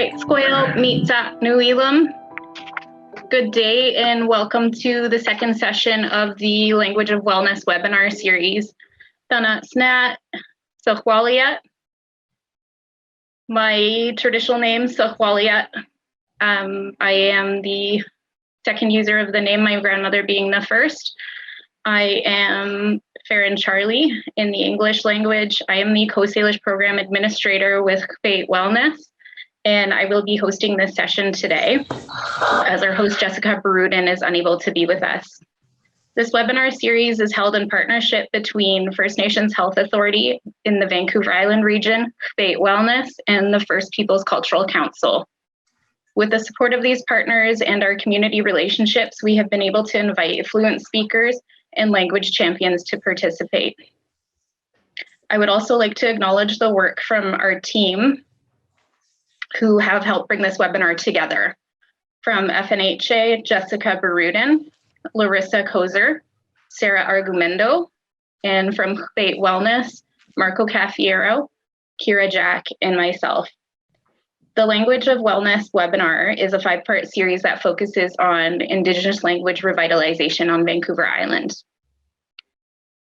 Hul'qumi'num. Good day and welcome to the second session of the Language of Wellness webinar series. Tana Snat Sahwaliat. My traditional name, Sahwaliat. I am the second user of the name, my grandmother being the first. I am Farron Charlie in the English language. I am the Co-Salish Program Administrator with Hul'qumi'num Wellness, and I will be hosting this session today as our host Jessica Barudin is unable to be with us. This webinar series is held in partnership between First Nations Health Authority in the Vancouver Island region, Hul'qumi'num Wellness, and the First Peoples Cultural Council. With the support of these partners and our community relationships, we have been able to invite fluent speakers and language champions to participate. I would also like to acknowledge the work from our team who have helped bring this webinar together. From FNHA, Jessica Barudin, Larissa Kozer, Sarah Argumendo, and from Hul'qumi'num Wellness, Marco Cafiero, Kira Jack, and myself. The Language of Wellness webinar is a 5-part series that focuses on Indigenous language revitalization on Vancouver Island.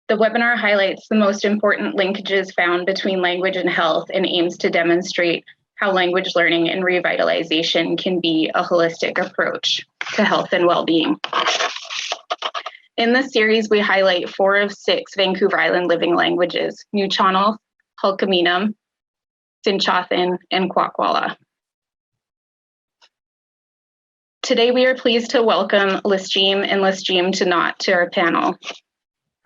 The webinar highlights the most important linkages found between language and health and aims to demonstrate how language learning and revitalization can be a holistic approach to health and well-being. In this series, we highlight 4 of 6 Vancouver Island living languages: Nuu-chah-nulth, Hul'qumi'num, Tsimshian, and Kwakwala. Today, we are pleased to welcome Lisjeem and Lisjeem Tanat to our panel.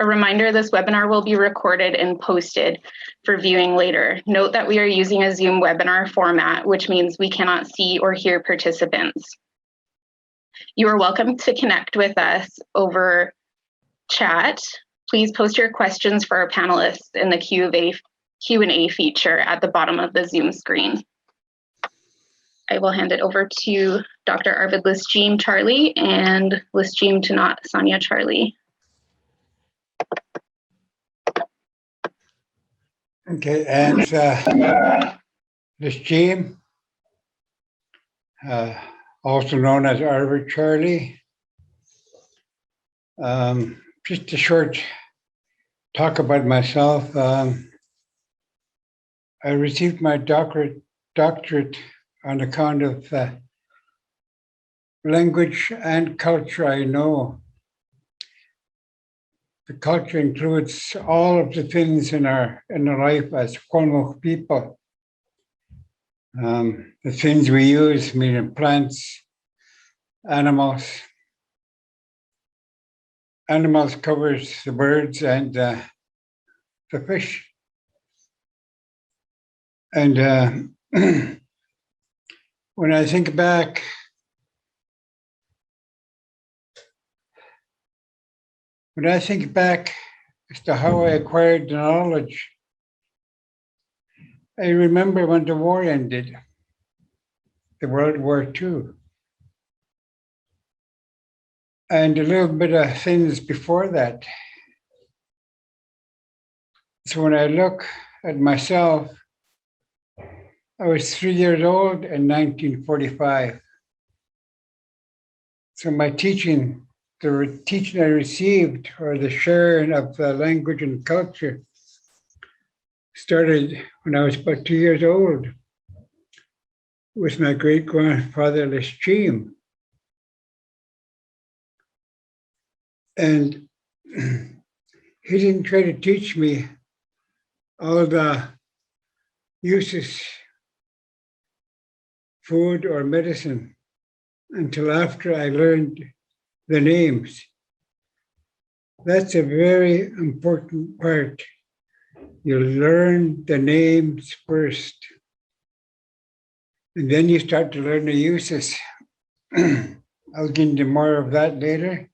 A reminder, this webinar will be recorded and posted for viewing later. Note that we are using a Zoom webinar format, which means we cannot see or hear participants. You are welcome to connect with us over chat. Please post your questions for our panelists in the Q&A feature at the bottom of the Zoom screen. I will hand it over to Dr. Arvid Lisjeem Charlie and Lisjeem Tanat Sonia Charlie. Okay, and Lisjeem, also known as Arvid Charlie. Just a short talk about myself. I received my doctorate on account of language and culture I know. The culture includes all of the things in our life as Kwalmuk people. The things we use, meaning plants, animals. Animals covers the birds and the fish. And when I think back, as to how I acquired the knowledge, I remember when the war ended, the World War II, and a little bit of things before that. So when I look at myself, I was 3 years old in 1945. So my teaching, the teaching I received, or the sharing of language and culture, started when I was about 2 years old with my great-grandfather Lisjeem. And he didn't try to teach me all the uses, food or medicine, until after I learned the names. That's a very important part. You learn the names first, and then you start to learn the uses. I'll get into more of that later.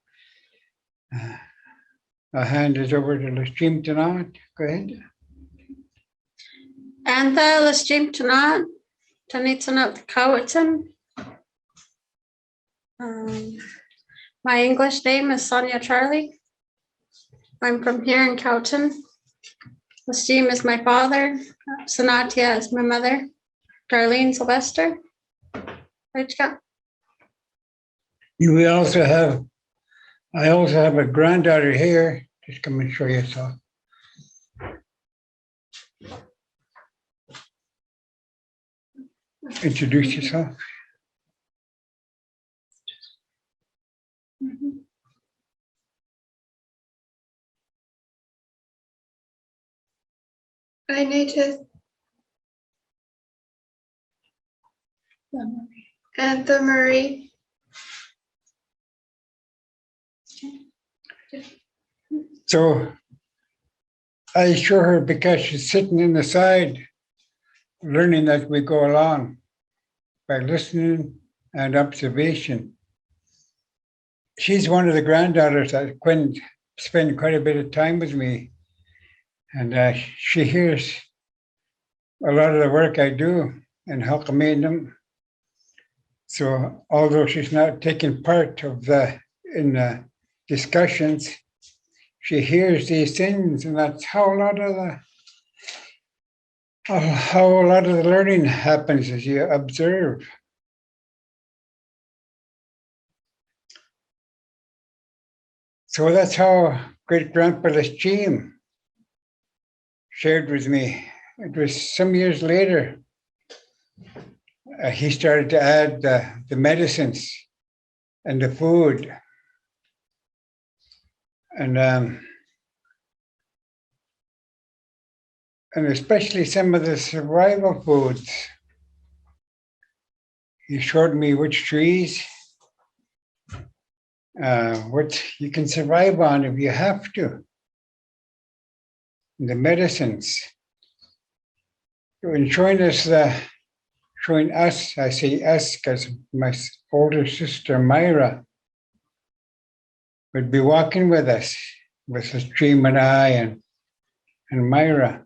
I'll hand it over to Lisjeem Tanat. Go ahead. And Lisjeem Tanat, Tanat Cowicton. My English name is Sonia Charlie. I'm from here in Cowicton. Lisjeem is my father. Sanatia is my mother. Darlene Sylvester. Hul'qumi'num. I also have a granddaughter here. Just come and show yourself. Introduce yourself. I native Antha Marie. So I show her because she's sitting in the side, learning as we go along by listening and observation. She's one of the granddaughters that spend quite a bit of time with me. And she hears a lot of the work I do in Hul'qumi'num. So although she's not taking part in the discussions, she hears these things, and that's how a lot of the learning happens as you observe. So that's how great grandpa Jim shared with me. It was some years later. He started to add the medicines and the food. And especially some of the survival foods. He showed me which trees, what you can survive on if you have to. The medicines. And showing us, I say us because my older sister Myra would be walking with us, with Stream and I and Myra.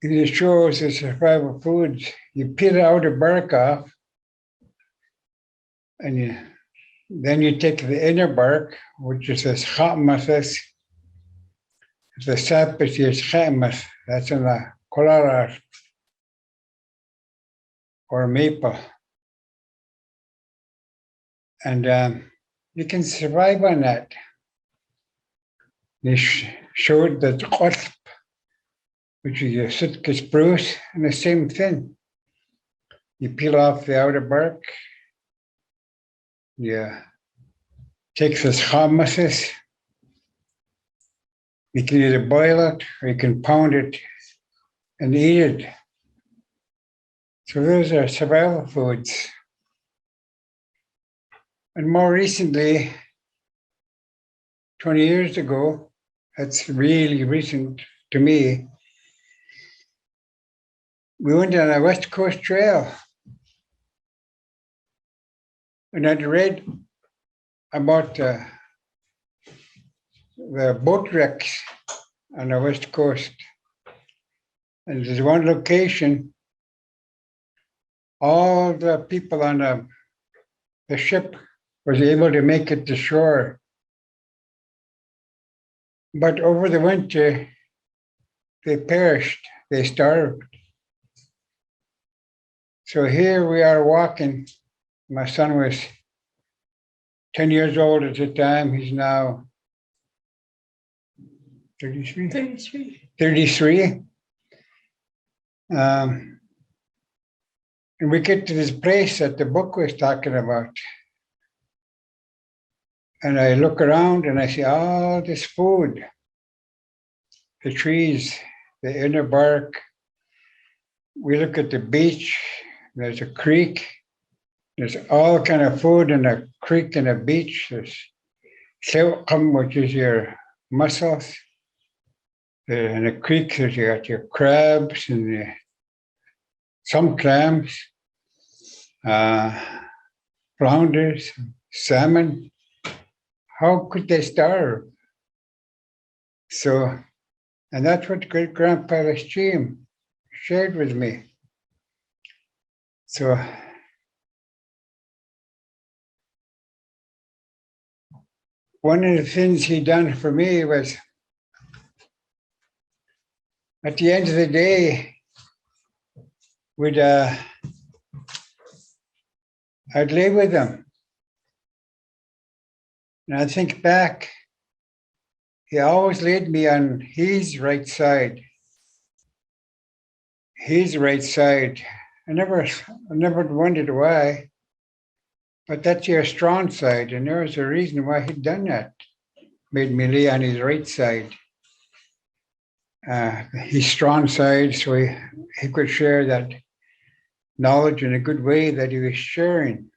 It shows the survival foods. You peel the outer bark off, and then you take the inner bark, which is this Hul'qumi'num. The sap is Hul'qumi'num. That's in the kolara or maple. And you can survive on that. They showed that qutb, which is your Sitka spruce, and the same thing. You peel off the outer bark, you take this Hul'qumi'num, you can either boil it or you can pound it and eat it. So those are survival foods. And more recently, 20 years ago, that's really recent to me, we went on a West Coast trail. And I'd read about the boat wrecks on the West Coast. And there's one location, all the people on the ship was able to make it to shore. But over the winter, they perished, they starved. So here we are walking. My son was 10 years old at the time. He's now 33? 33. And we get to this place that the book was talking about. And I look around and I see all this food, the trees, the inner bark. We look at the beach, there's a creek. There's all kind of food in a creek and a beach. There's Hul'qumi'num, which is your mussels. In the creek, you got your crabs and some clams, flounders, salmon. How could they starve? So, and that's what great grandpa Jim shared with me. So, one of the things he done for me was, at the end of the day, we'd I'd lay with him. And I think back, he always laid me on his right side. His right side. I never wondered why, but that's your strong side, and there was a reason why he'd done that. Made me lay on his right side. His strong side, so he could share that knowledge in a good way that he was sharing.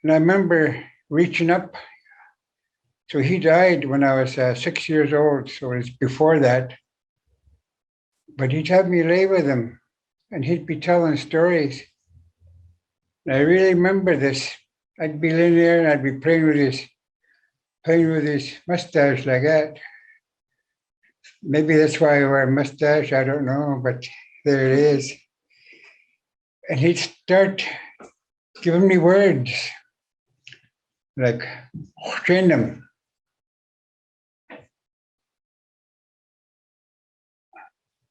And I remember reaching up. So he died when I was 6 years old, so it was before that. But he'd have me lay with him, and he'd be telling stories. And I really remember this. I'd be laying there, and I'd be playing with his mustache like that. Maybe that's why I wear a mustache, I don't know, but there it is. And he'd start giving me words, like Hul'qumi'num.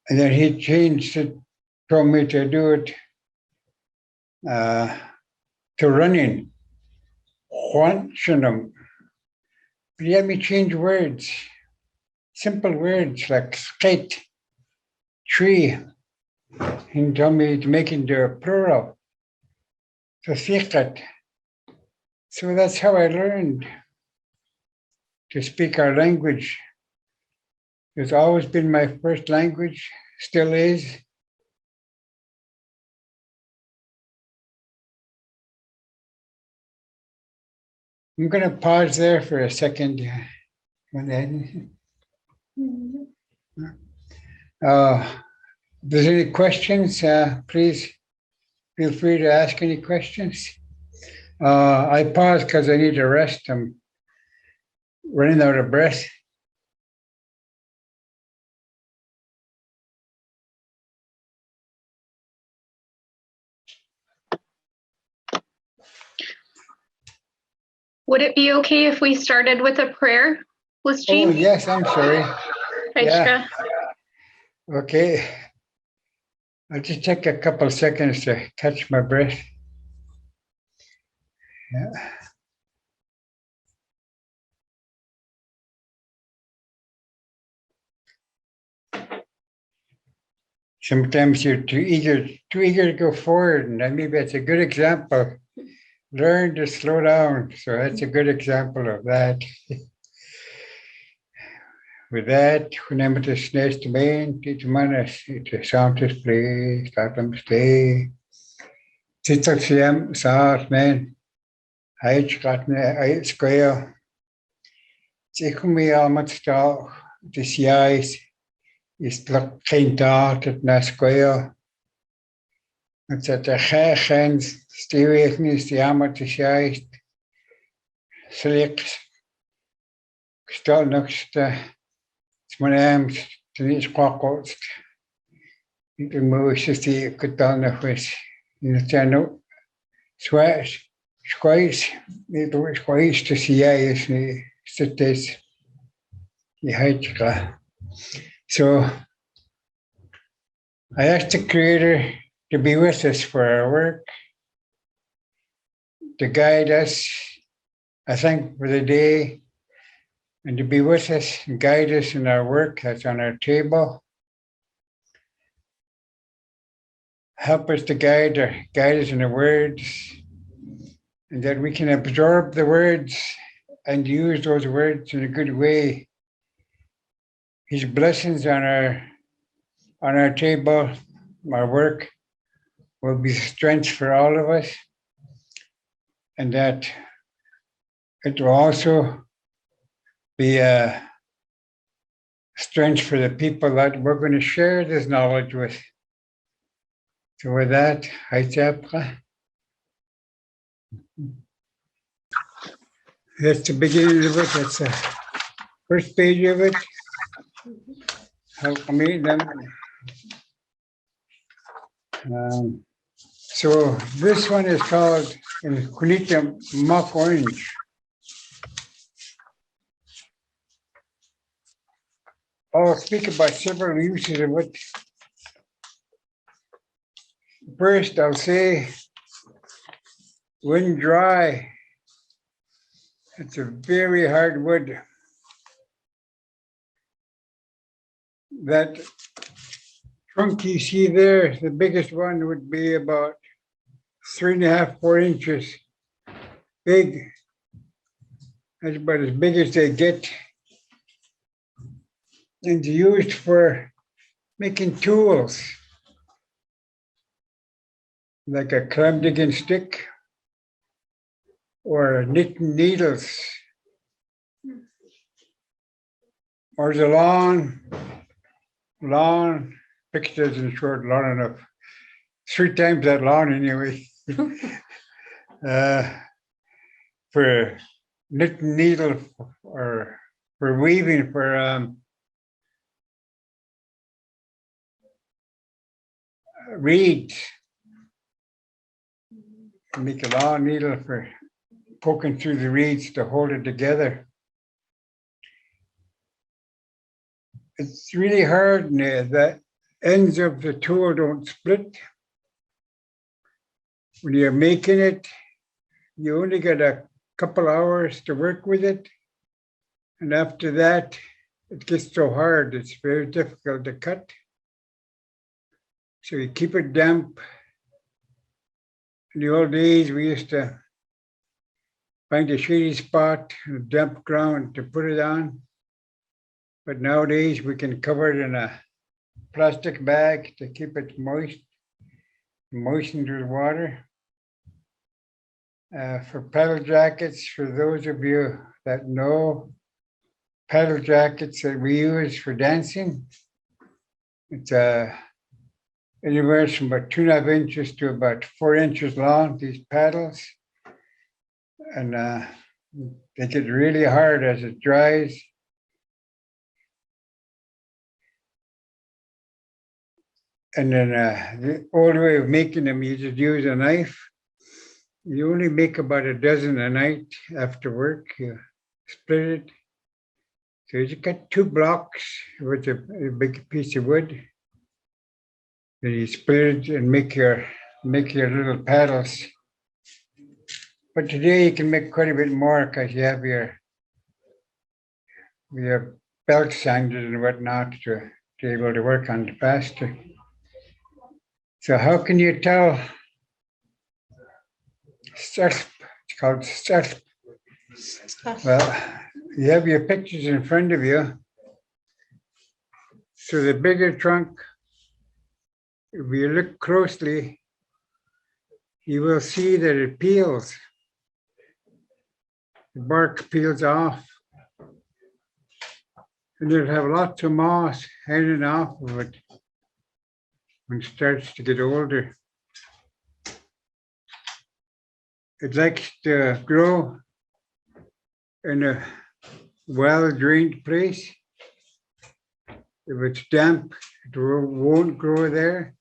And then he changed it, told me to do it to running. Hul'qumi'num. But he had me change words, simple words like skate, tree. He told me to make it into a plural, to thiqat. So that's how I learned to speak our language. It's always been my first language, still is. I'm going to pause there for a second. If there's any questions, please feel free to ask any questions. I pause because I need to rest. I'm running out of breath. Would it be okay if we started with a prayer, Liz Oh, Jean? yes, I'm sorry. Yeah. Okay. I'll just take a couple of seconds to catch my breath. Yeah. Sometimes you're too eager to go forward, and maybe that's a good example. Learn to slow down. So that's a good example of that. With that, whenever the snares to main, teach manas, it sound to play, start them stay. Title CM, South man, H. Gatne, Square. Hul'qumi'num stal, this years is like geen daad at na Square. It's at a hands, steering is the amateur te juist. Select, stel next, it's my name, Denise Quackles. The most is the good down of which in the channel. Squash, it was squash to see is the cities. So I asked the Creator to be with us for our work, to guide us, I think, for the day, and to be with us and guide us in our work that's on our table. Help us to guide us in the words, and that we can absorb the words and use those words in a good way. His blessings on our table, our work, will be strength for all of us, and that it will also be a strength for the people that we're going to share this knowledge with. So with that, that's the beginning of it. That's the first page of it. Hul'qumi'num. So this one is called Untitled Mock Orange. I'll speak about several uses of it. First, I'll say, when dry, it's a very hard wood. That trunk you see there, the biggest one would be about 3.5, 4 inches big. That's about as big as they get. And it's used for making tools, like a clam digging stick or knitting needles. Or the lawn, pictures in short, long enough. 3 times that long anyway. For knitting needle or for weaving for reeds. Make a long needle for poking through the reeds to hold it together. It's really hard, and the ends of the tool don't split. When you're making it, you only get a couple hours to work with it. And after that, it gets so hard, it's very difficult to cut. So you keep it damp. In the old days, we used to find a shady spot, a damp ground to put it on. But nowadays, we can cover it in a plastic bag to keep it moistened with water. For paddle jackets, for those of you that know, paddle jackets that we use for dancing, it's anywhere from about 2.5 inches to about 4 inches long, these paddles. And they get really hard as it dries. And then the old way of making them, you just use a knife. You only make about a dozen a night after work. You split it. So you cut 2 blocks with a big piece of wood. Then you split it and make your little paddles. But today you can make quite a bit more because you have your belt sanders and whatnot to be able to work on it faster. So how can you tell? It's called surf. Well, you have your pictures in front of you. So the bigger trunk, if you look closely, you will see that it peels. The bark peels off. And it'll have lots of moss hanging off of it when it starts to get older. It likes to grow in a well-drained place. If it's damp, it won't grow there.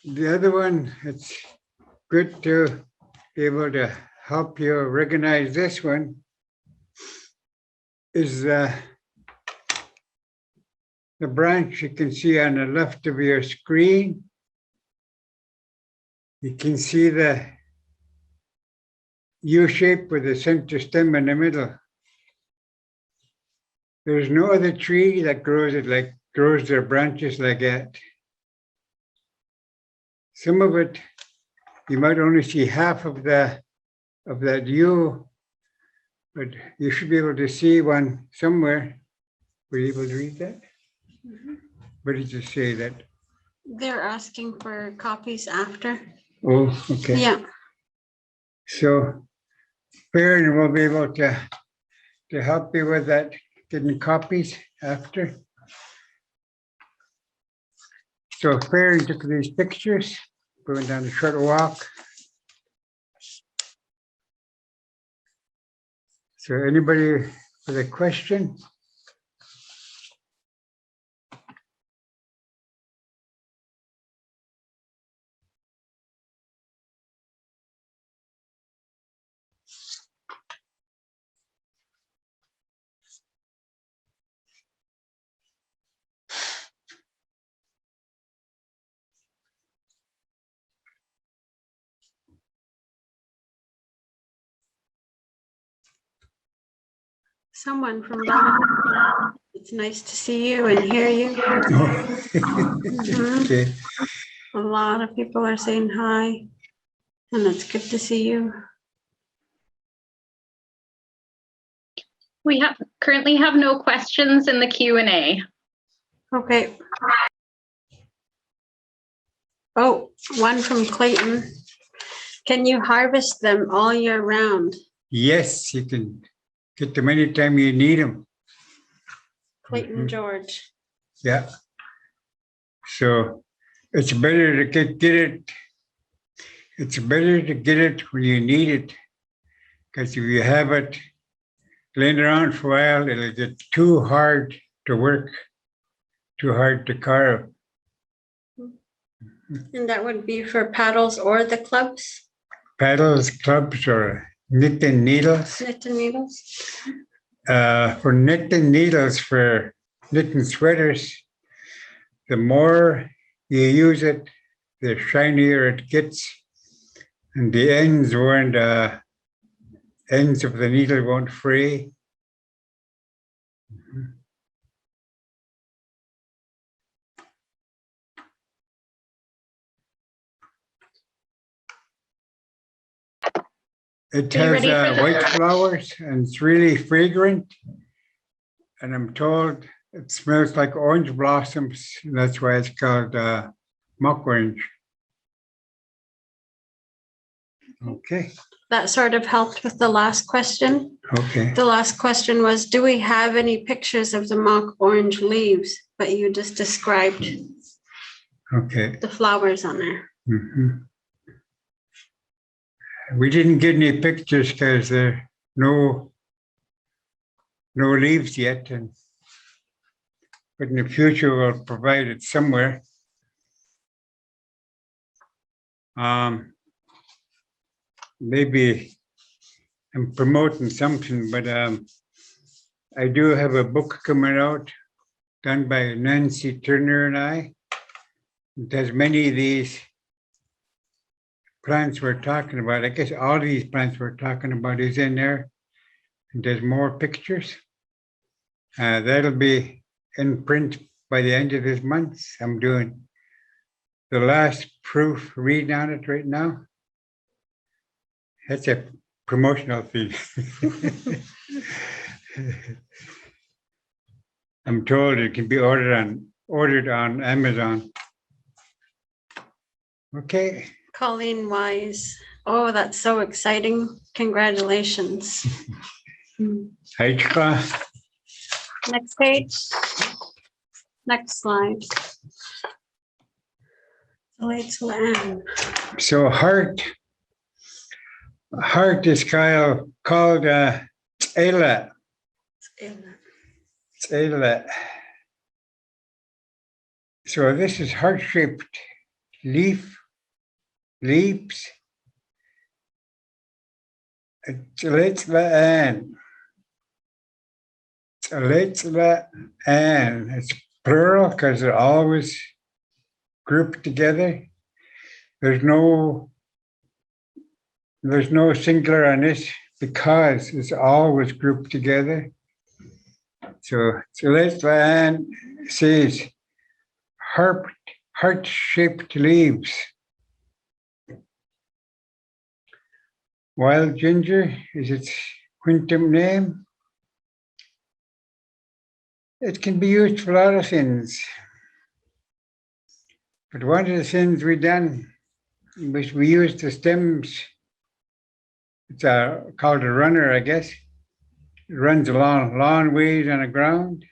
The other one, it's good to be able to help you recognize this one, is the branch you can see on the left of your screen. You can see the U shape with the center stem in the middle. There's no other tree that grows their branches like that. Some of it, you might only see half of that U, but you should be able to see one somewhere. Were you able to read that? Mm-hmm. What did you say that? They're asking for copies after. Oh, okay. Yeah. So Farron will be able to help you with that, getting copies after. So Farron took these pictures, going down a short walk. So anybody with a question? someone from Belgium. It's nice to see you and hear you. Mhm. Okay. A lot of people are saying hi, and it's good to see you. We currently have no questions in the Q&A. Okay. Oh, one from Clayton. Can you harvest them all year round? Yes, you can get them anytime you need them. Clayton George. Yeah. So it's better to get it. It's better to get it when you need it, because if you have it laying around for a while, it'll get too hard to work, too hard to carve. And that would be for paddles or the clubs? Paddles, clubs, or knitting needles. Knitting needles? For knitting needles, for knitting sweaters, the more you use it, the shinier it gets, and the ends ends of the needle won't fray. It Are you has ready for the- white flowers and it's really fragrant. And I'm told it smells like orange blossoms. And that's why it's called mock orange. Okay. That sort of helped with the last question. Okay. The last question was, do we have any pictures of the mock orange leaves? But you just described Okay. the flowers on there. Mhm. We didn't get any pictures because there are no leaves yet. But in the future, we'll provide it somewhere. Maybe I'm promoting something, but I do have a book coming out done by Nancy Turner and I. It has many of these plants we're talking about. I guess all these plants we're talking about is in there. And there's more pictures. That'll be in print by the end of this month. I'm doing the last proof reading on it right now. That's a promotional fee. I'm told it can be ordered on Amazon. Okay. Colleen Wise. Oh, that's so exciting. Congratulations. Heichka. Next page. Next slide. Let's land. So heart is called Tzela. Tzela. So this is heart-shaped leaves. Tzela and it's plural because they're always grouped together. There's no singular on this because it's always grouped together. So Tzela says heart-shaped leaves. Wild ginger is its quintum name. It can be used for a lot of things. But one of the things we done was we used the stems. It's called a runner, I guess. It runs a long ways on the ground.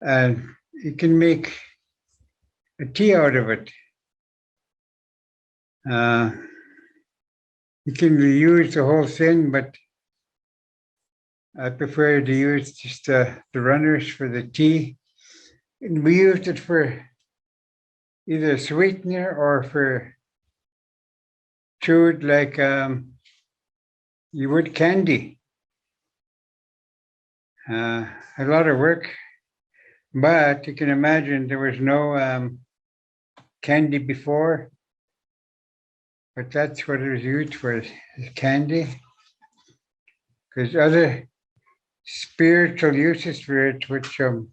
And you can make a tea out of it. You can use the whole thing, but I prefer to use just the runners for the tea. And we used it for either sweetener or for chewed like you would candy. A lot of work, but you can imagine there was no candy before, but that's what it was used for, is candy. Because other spiritual uses for it, which I'm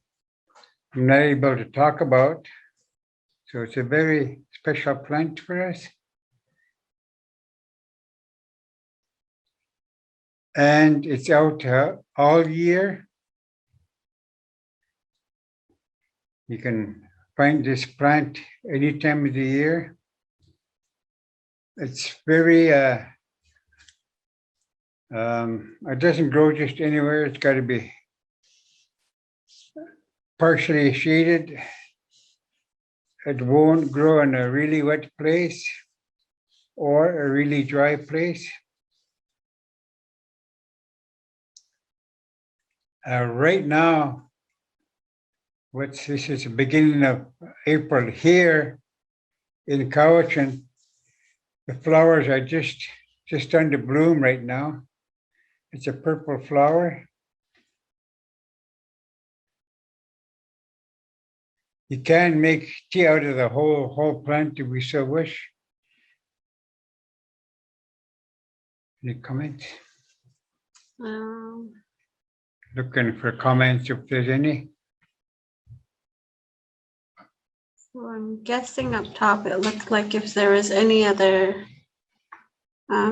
not able to talk about. So it's a very special plant for us. And it's out all year. You can find this plant any time of the year. It's very, it doesn't grow just anywhere. It's got to be partially shaded. It won't grow in a really wet place or a really dry place. Right now, this is the beginning of April here in Cowichan. The flowers are just starting to bloom right now. It's a purple flower. You can make tea out of the whole plant if we so wish. Any comments? Looking for comments if there's any. So I'm guessing up top, it looked like if there was any other, I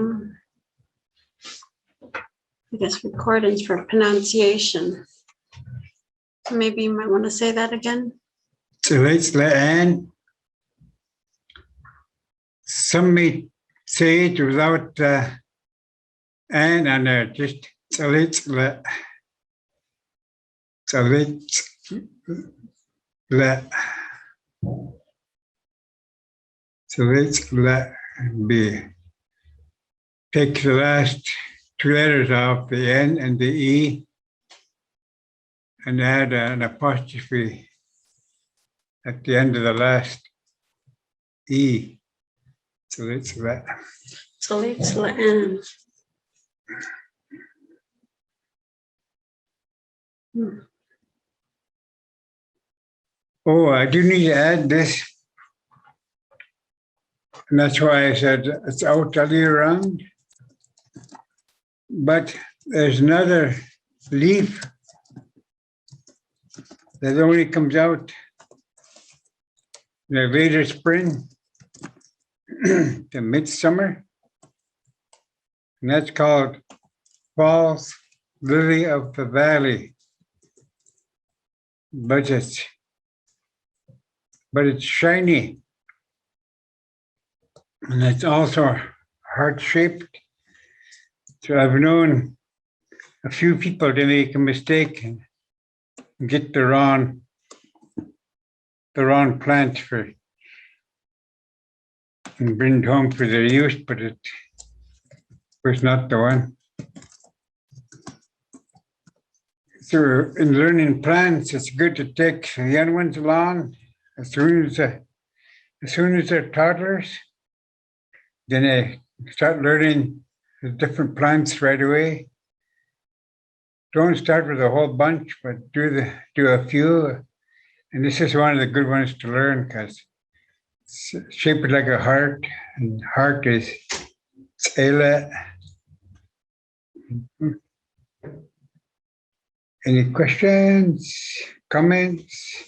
guess, recordings for pronunciation. So maybe you might want to say that again. So let's let Anne. Some may say it without Anne on there, just so let's let. So let's let. So let's let be. Take the last two letters off, the N and the E, and add an apostrophe at the end of the last E. So let's let. So let's let. Oh, I do need to add this. And that's why I said it's out all year round. But there's another leaf that only comes out in the later spring to midsummer. And that's called false lily of the valley. But it's shiny. And it's also heart-shaped. So I've known a few people to make a mistake and get the wrong plant for and bring it home for their use, but it was not the one. So in learning plants, it's good to take the young ones along as soon as they're toddlers. Then they start learning the different plants right away. Don't start with a whole bunch, but do a few. And this is one of the good ones to learn because it's shaped like a heart, and heart is Ela. Any questions, comments?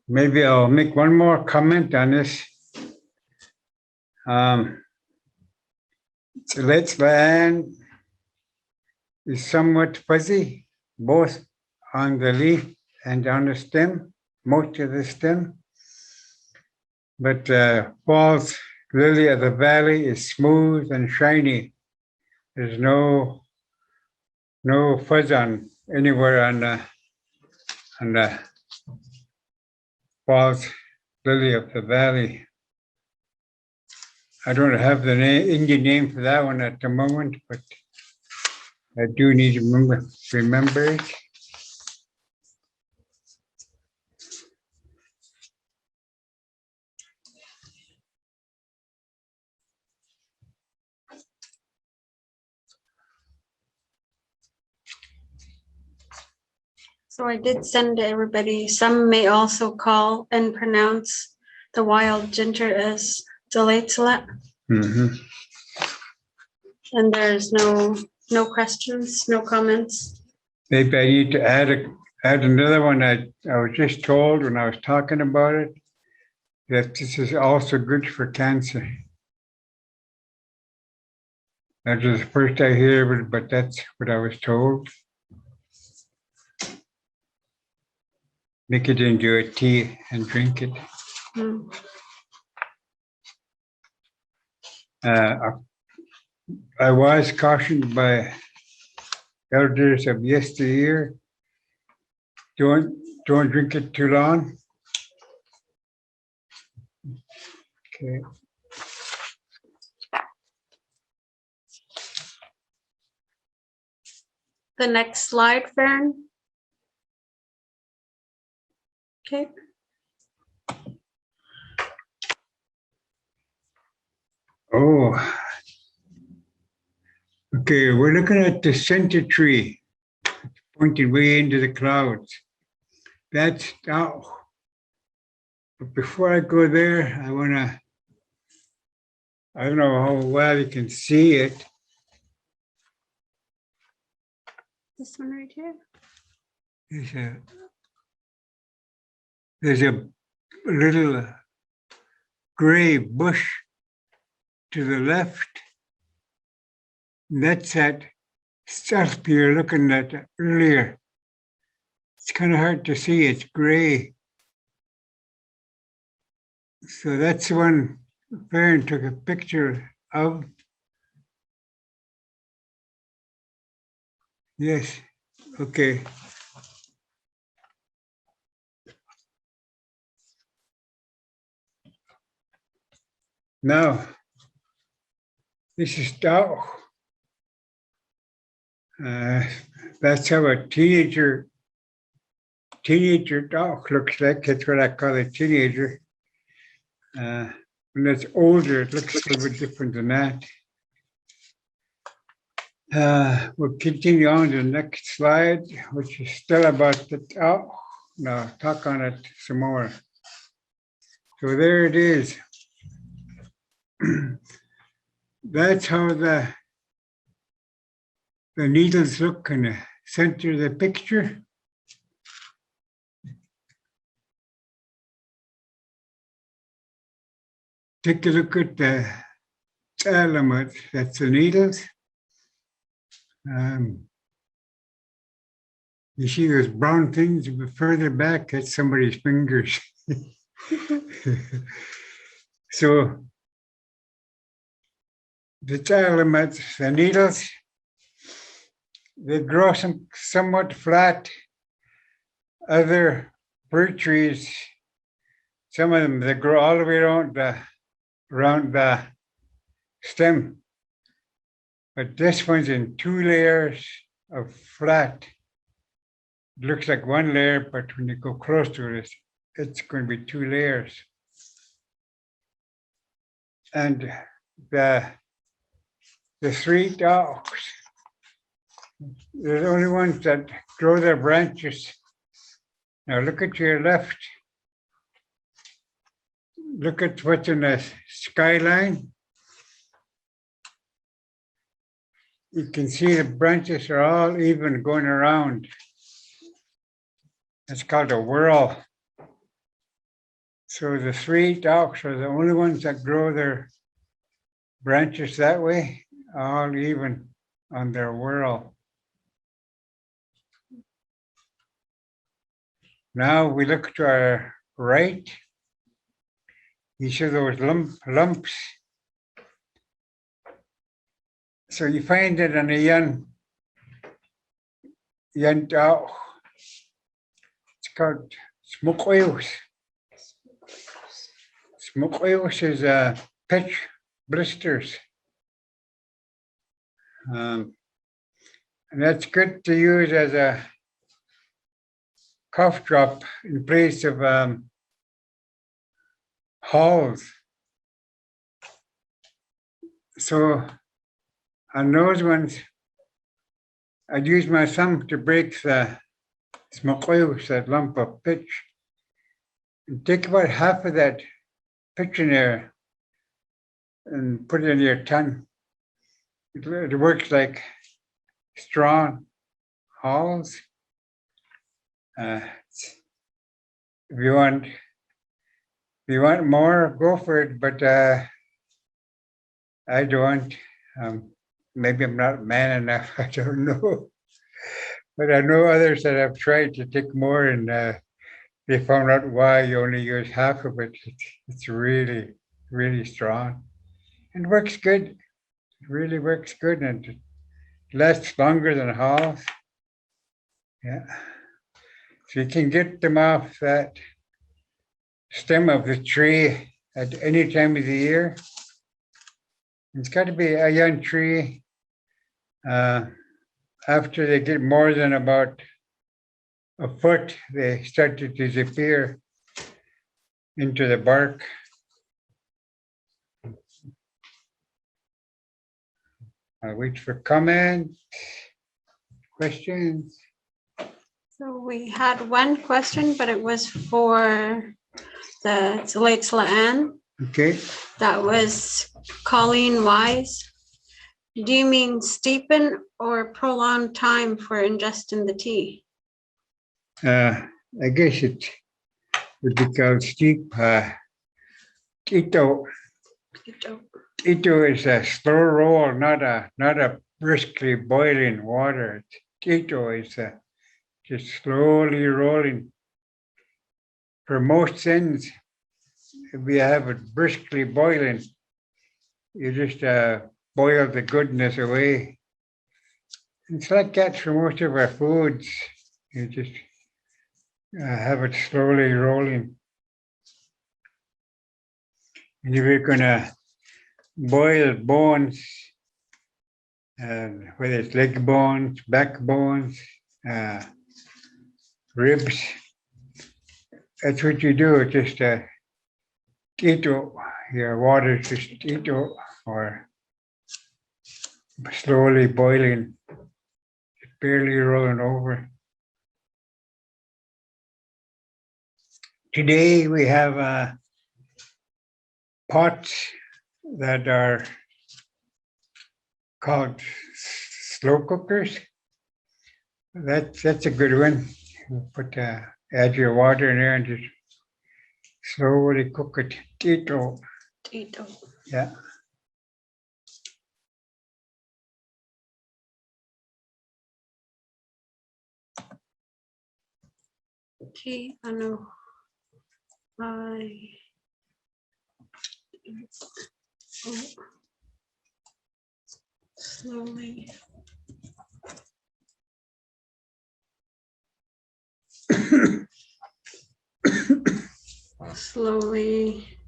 Maybe I'll make one more comment on this. So let's land is somewhat fuzzy, both on the leaf and on the stem, most of the stem. But false lily of the valley is smooth and shiny. There's no fuzz on anywhere on the false lily of the valley. I don't have the Indian name for that one at the moment, but I do need to remember it. So I did send to everybody. Some may also call and pronounce the wild ginger as Delatzelet. Mhm. And there's no questions, no comments. Maybe I need to add another one. I was just told when I was talking about it that this is also good for cancer. That was the first I hear of it, but that's what I was told. Make it into a tea and drink it. Hmm. I was cautioned by elders of yesteryear, don't drink it too long. Okay. The next slide, Fern. Okay. Oh. Okay, we're looking at the center tree, pointed way into the clouds. That's oh. But before I go there, I don't know how well you can see it. This one right here. There's a little gray bush to the left. That's that stuff you're looking at earlier. It's kind of hard to see, it's gray. So that's the one Farron took a picture of. Yes, okay. Now, this is Tao. That's how a teenager dog looks like. That's what I call a teenager. When it's older, it looks a little bit different than that. We'll continue on to the next slide, which is still about the dog. No, talk on it some more. So there it is. That's how the needles look in the center of the picture. Take a look at the element, that's the needles. You see those brown things, but further back, that's somebody's fingers. So the elements, the needles, they grow somewhat flat. Other fruit trees, some of them, they grow all the way around the stem. But this one's in 2 layers of flat. It looks like 1 layer, but when you go close to it, it's going to be 2 layers. And the 3 dogs, they're the only ones that grow their branches. Now look at your left. Look at what's in the skyline. You can see the branches are all even going around. It's called a whirl. So the 3 dogs are the only ones that grow their branches that way, all even on their whirl. Now we look to our right. You see those lumps. So you find it in a young dog. It's called smoke oils. Smoke oils is pitch blisters. And that's good to use as a cough drop in place of Halls. So on those ones, I'd use my thumb to break the Smokehouse, that lump of pitch. And take about half of that pitch in there and put it in your tongue. It works like strong halls. If you want more, go for it. But I don't. Maybe I'm not man enough. I don't know. But I know others that have tried to take more, and they found out why you only use half of it. It's really, really strong and works good. It really works good and it lasts longer than halls. Yeah. So you can get them off that stem of the tree at any time of the year. It's got to be a young tree. After they get more than about a foot, they start to disappear into the bark. I'll wait for comments, questions. So we had one question, but it was for the Tlait'lan. Okay. That was Colleen Wise. Do you mean steepen or prolonged time for ingesting the tea? I guess it would be called steep. Tito. Tito is a slow roll, not a briskly boiling water. Tito is just slowly rolling. For most sins, if we have it briskly boiling, you just boil the goodness away. It's like that for most of our foods. You just have it slowly rolling. And if you're gonna boil bones, whether it's leg bones, back bones, ribs, that's what you do. Just tito, your water just tito, or slowly boiling, barely rolling over. Today we have pots that are called slow cookers. That's a good one. You put add your water in there and just slowly cook it. Tito. Yeah. Okay, I know. Slowly. Slowly.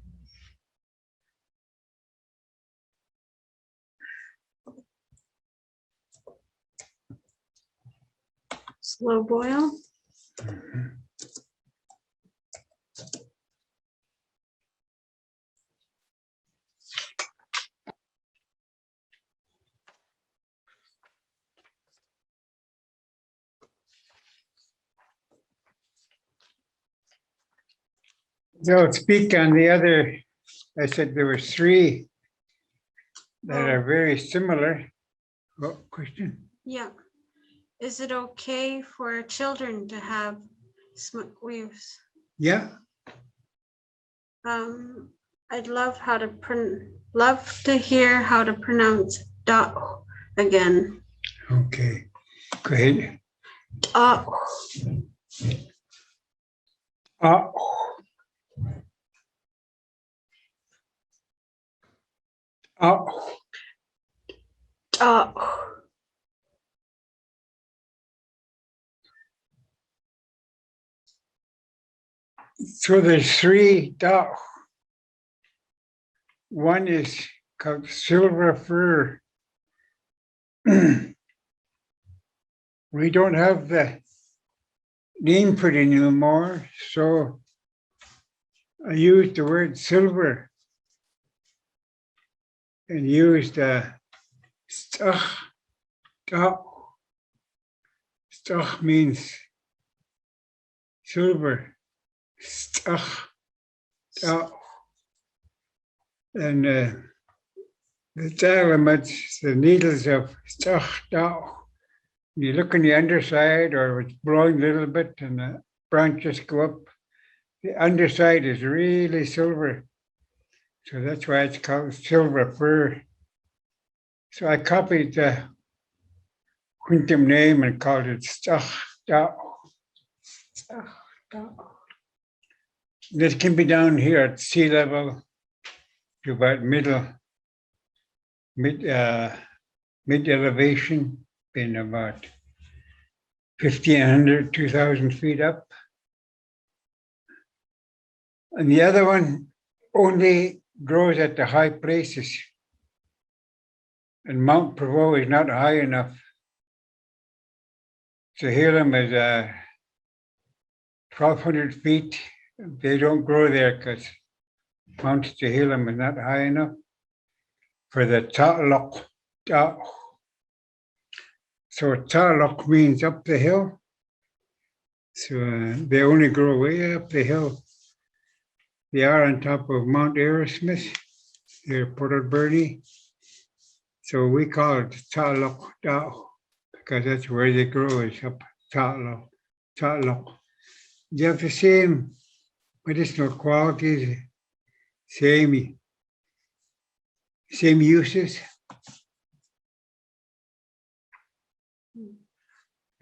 Slow boil. So speak on the other. I said there were three that are very similar. Oh, question? Yeah. Is it okay for children to have smoke weaves? Yeah. I'd love to hear how to pronounce da again. Okay. Go ahead. Da. Oh. Oh. Da. So there's three da. One is called silver fir. We don't have the name for it anymore, so I used the word silver and used stach. Stach means silver. Stach, stach. And the elements, the needles of stach, stach. You look on the underside, or it's blowing a little bit, and the branches go up. The underside is really silver. So that's why it's called silver fir. So I copied the Hul'qumi'num name and called it Stach. This can be down here at sea level to about mid elevation, been about 1,500, 2,000 feet up. And the other one only grows at the high places. And Mount Provo is not high enough. Hul'qumi'num is 1,200 feet. They don't grow there because Mount Hul'qumi'num is not high enough for the ta'alok. So ta'alok means up the hill. So they only grow way up the hill. They are on top of Mount Aerosmith, near Port Alberni. So we call it ta'alok because that's where they grow, is up ta'alok. They have the same medicinal qualities, same uses.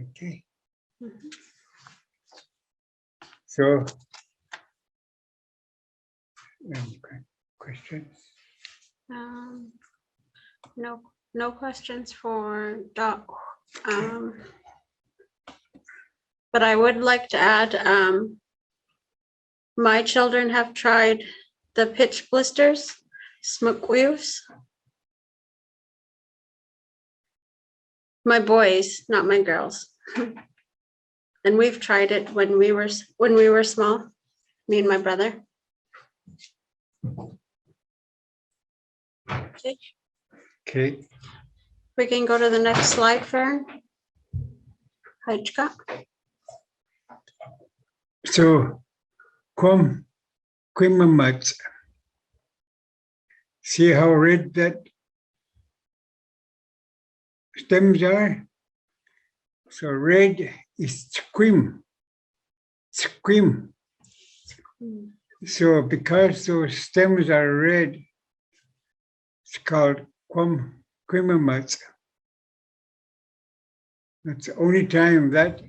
Okay. So, questions? No questions for Doc. But I would like to add, my children have tried the pitch blisters, Hul'qumi'num. My boys, not my girls. And we've tried it when we were small, me and my brother. Okay. We can go to the next slide, Fern. Hul'qumi'num. So, Hul'qumi'num. See how red that stems are? So red is squim. So because those stems are red, it's called Hul'qumi'num. That's the only time that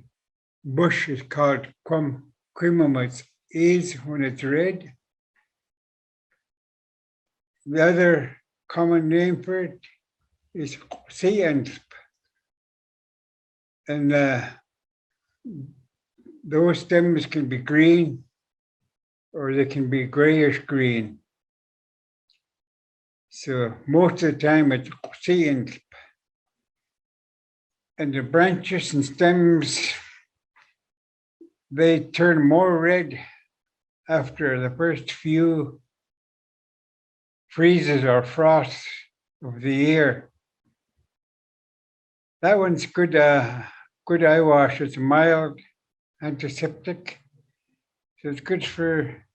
bush is called Hul'qumi'num is when it's red. The other common name for it is Hul'qumi'num. And those stems can be green or they can be grayish green. So most of the time it's Hul'qumi'num. And the branches and stems, they turn more red after the first few freezes or frosts of the year. That one's good eye wash. It's mild, antiseptic. So it's good for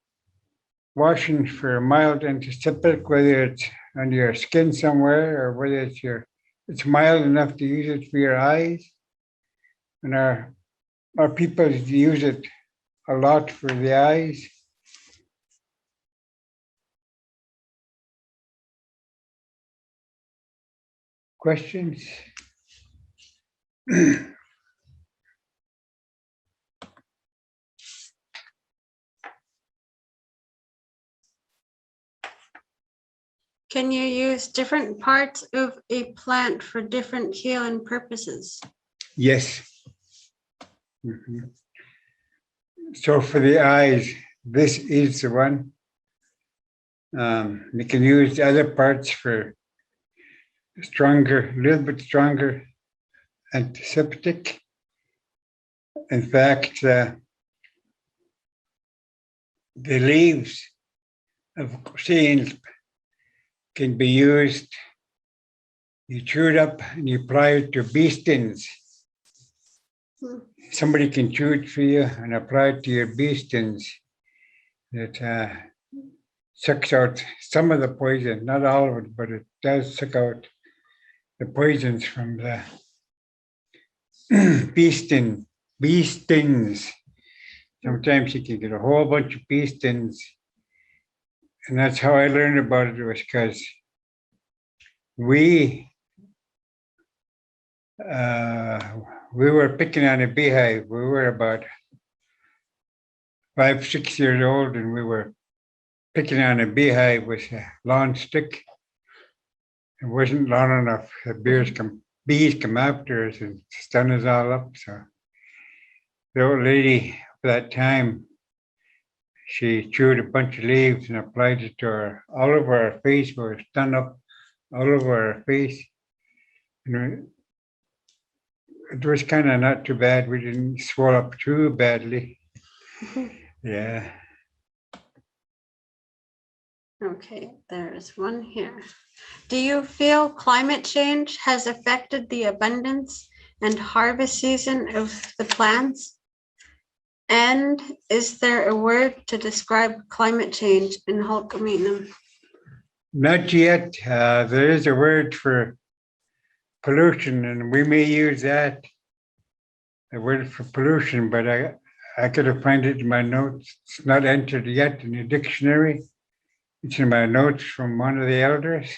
washing, for mild antiseptic, whether it's on your skin somewhere or whether it's mild enough to use it for your eyes. And our people use it a lot for the eyes. Questions? Can you use different parts of a plant for different healing purposes? Yes. Mm-hmm. So for the eyes, this is the one. You can use the other parts for a little bit stronger antiseptic. In fact, the leaves of Hul'qumi'num can be used. You chew it up and you apply it to bee stings. somebody can chew it for you and apply it to your bee stings. That sucks out some of the poison, not all of it, but it does suck out the poisons from the bee stings. Sometimes you can get a whole bunch of bee stings. And that's how I learned about it, was because we were picking on a beehive. We were about 5, 6 years old, and we were picking on a beehive with a long stick. It wasn't long enough. The bees come after us and stun us all up. So the old lady at that time, she chewed a bunch of leaves and applied it to all over our face. We were stung up all over our face. And it was kind of not too bad. We didn't swell up too badly. Yeah. Okay, there's one here. Do you feel climate change has affected the abundance and harvest season of the plants? And is there a word to describe climate change in Hul'qumi'num? Not yet. There is a word for pollution, and we may use that, the word for pollution, but I could have find it in my notes. It's not entered yet in the dictionary. It's in my notes from one of the elders.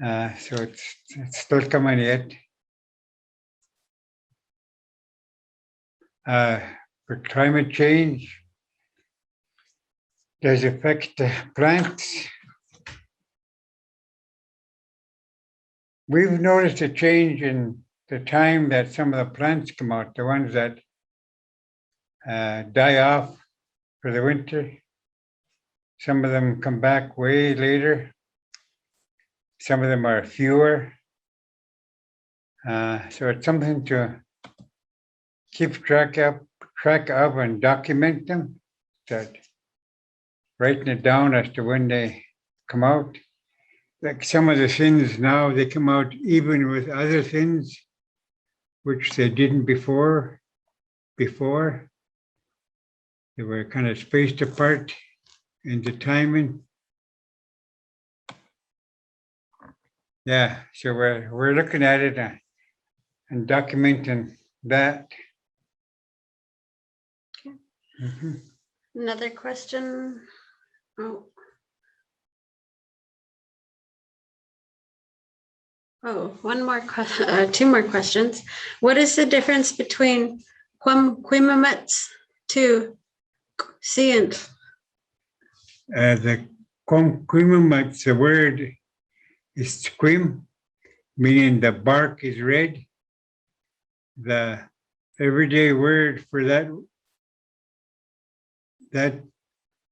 So it's still coming yet. For climate change, does affect the plants. We've noticed a change in the time that some of the plants come out, the ones that die off for the winter. Some of them come back way later. Some of them are fewer. So it's something to keep track of and document them, that writing it down as to when they come out. Like some of the things now, they come out even with other things, which they didn't before. They were kind of spaced apart in the timing. Yeah, so we're looking at it and documenting that. Okay. Mm-hmm. Another question. One more two more questions. What is the difference between Hul'qumi'num to seant? The Hul'qumi'num, the word is squim, meaning the bark is red. The everyday word for that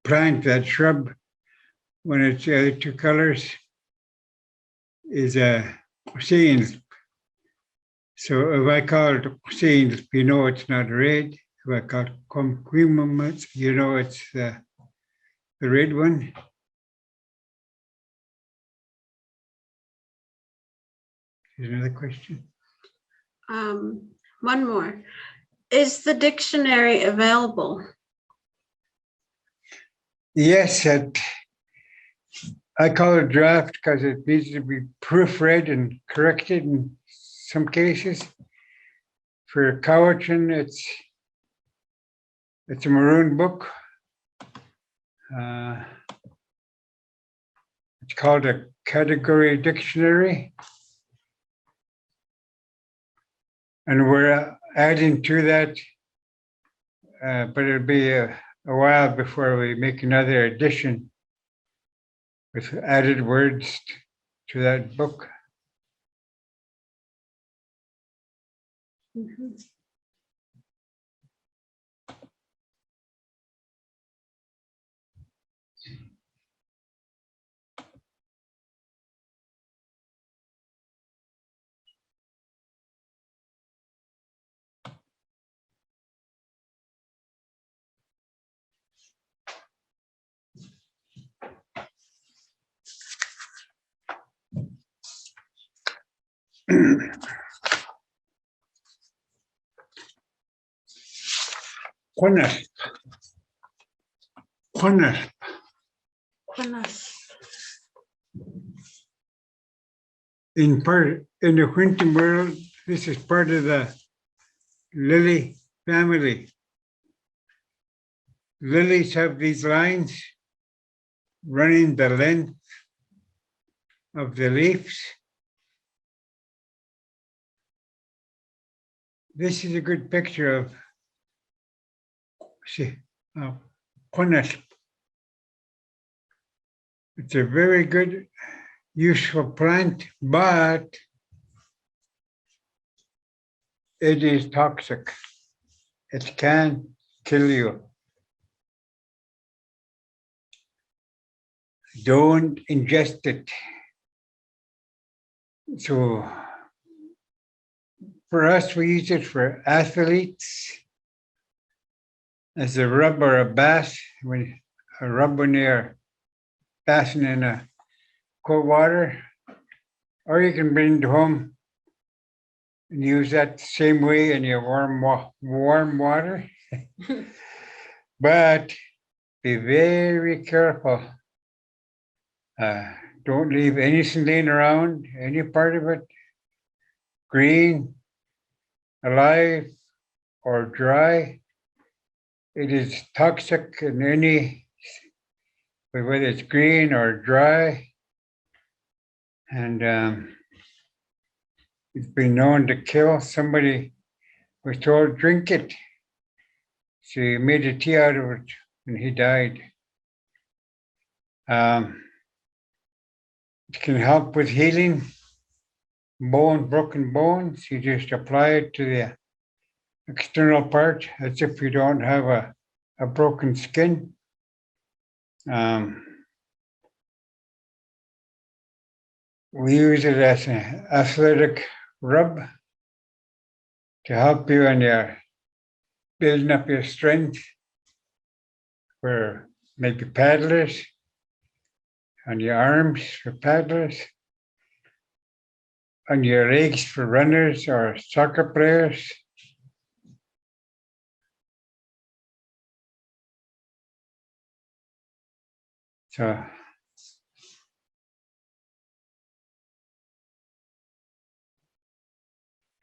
plant, that shrub, when it's the other two colors, is a seant. So if I call it seant, you know it's not red. If I call it Hul'qumi'num, you know it's the red one. Here's another question. One more. Is the dictionary available? Yes, I call it draft because it needs to be proofread and corrected in some cases. For Cowichan, it's a maroon book. It's called a category dictionary. And we're adding to that, but it'll be a while before we make another edition with added words to that book. Mm-hmm. Hul'qumi'num. Hul'qumi'num. Goodness. In the Quinton world, this is part of the lily family. Lilies have these lines running the length of the leaves. This is a good picture of Hul'qumi'num. It's a very good, useful plant, but it is toxic. It can kill you. Don't ingest it. So for us, we use it for athletes as a rub or a bath. When a rub when you're bathing in a cold water, or you can bring it home and use that same way in your warm water. But be very careful. Don't leave anything laying around, any part of it, green, alive, or dry. It is toxic in any, whether it's green or dry. And it's been known to kill. Somebody was told, drink it. So he made a tea out of it and he died. It can help with healing broken bones. You just apply it to the external part as if you don't have a broken skin. We use it as an athletic rub to help you in your building up your strength for maybe paddlers, on your arms for paddlers, on your legs for runners or soccer players. So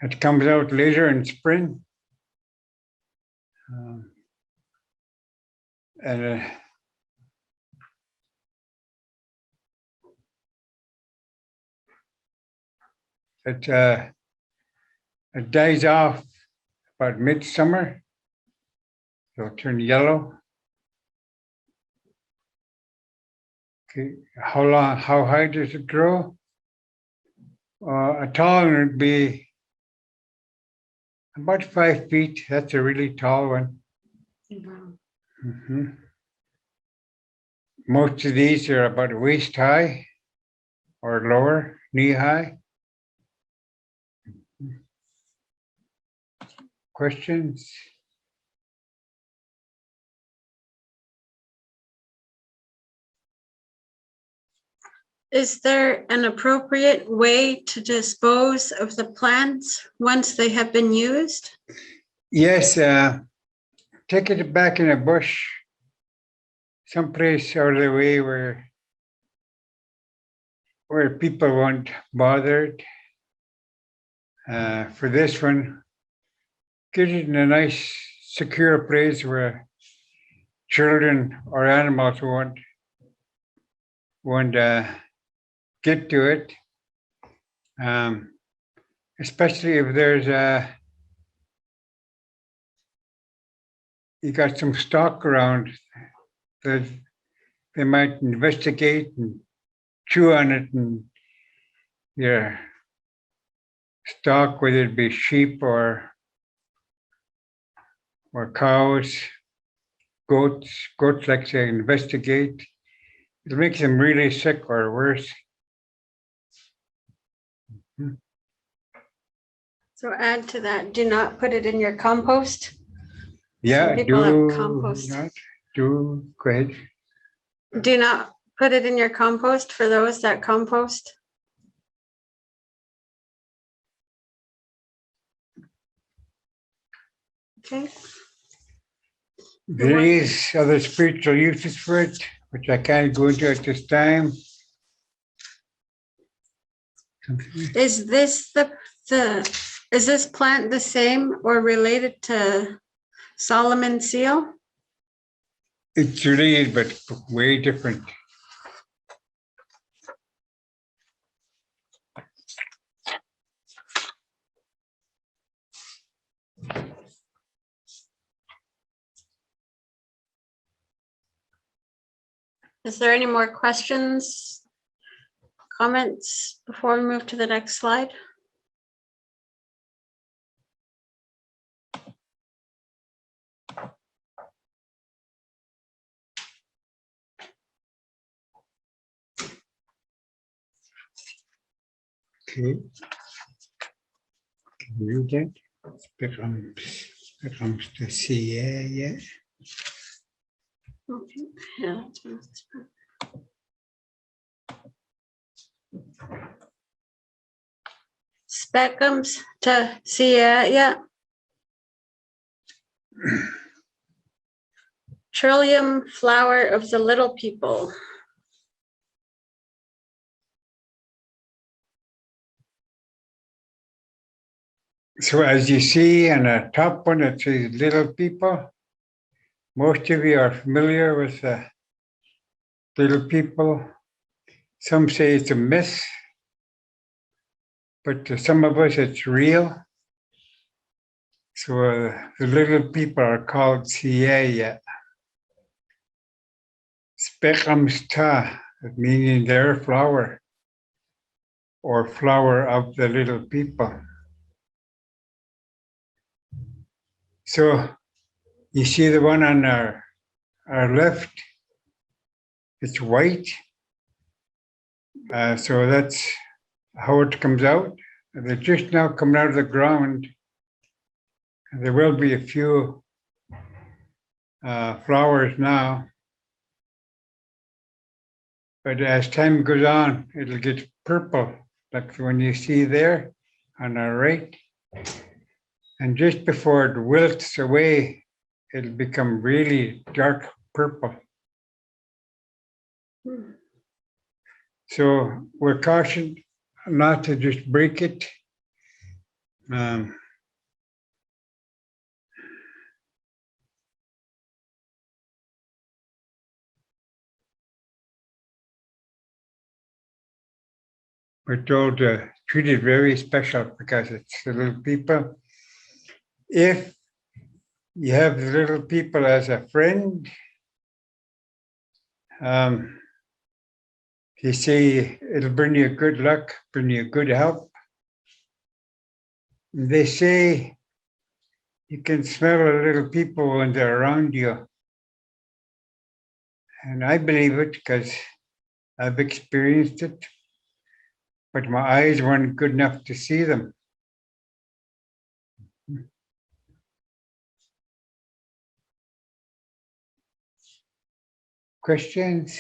it comes out later in spring. And it dies off about midsummer. It'll turn yellow. Okay, how high does it grow? A tall one would be about 5 feet. That's a really tall one. Wow. Mm-hmm. Most of these are about waist high or lower, knee high. Questions? Is there an appropriate way to dispose of the plants once they have been used? Yes, take it back in a bush, someplace out of the way where people won't bother it. For this one, get it in a nice, secure place where children or animals won't get to it. Especially if there's you got some stock around that they might investigate and chew on it, and your stock, whether it be sheep or cows, goats like to investigate. It makes them really sick or worse. So add to that, do not put it in your compost. Yeah, Some people have compost. Go ahead. Do not put it in your compost for those that compost. Okay. There is other spiritual uses for it, which I can't go into at this time. Is this is this plant the same or related to Solomon seal? It's related, but way different. Is there any more questions, comments before we move to the next slide? Okay. Can you read that? Becomes the CA, yeah. Okay. Yeah, that's fine. Speckums to Cia, yeah. Trillium flower of the little people. So as you see on the top one, it says little people. Most of you are familiar with little people. Some say it's a myth, but to some of us it's real. So the little people are called CA. Speckums ta, meaning their flower, or flower of the little people. So you see the one on our left, it's white. So that's how it comes out. They're just now coming out of the ground. There will be a few flowers now. But as time goes on, it'll get purple, like the one you see there on our right. And just before it wilts away, it'll become really dark purple. So we're cautioned not to just break it. We're told to treat it very special because it's the little people. If you have the little people as a friend, you say it'll bring you good luck, bring you good help. They say you can smell the little people when they're around you. And I believe it because I've experienced it, but my eyes weren't good enough to see them. Questions?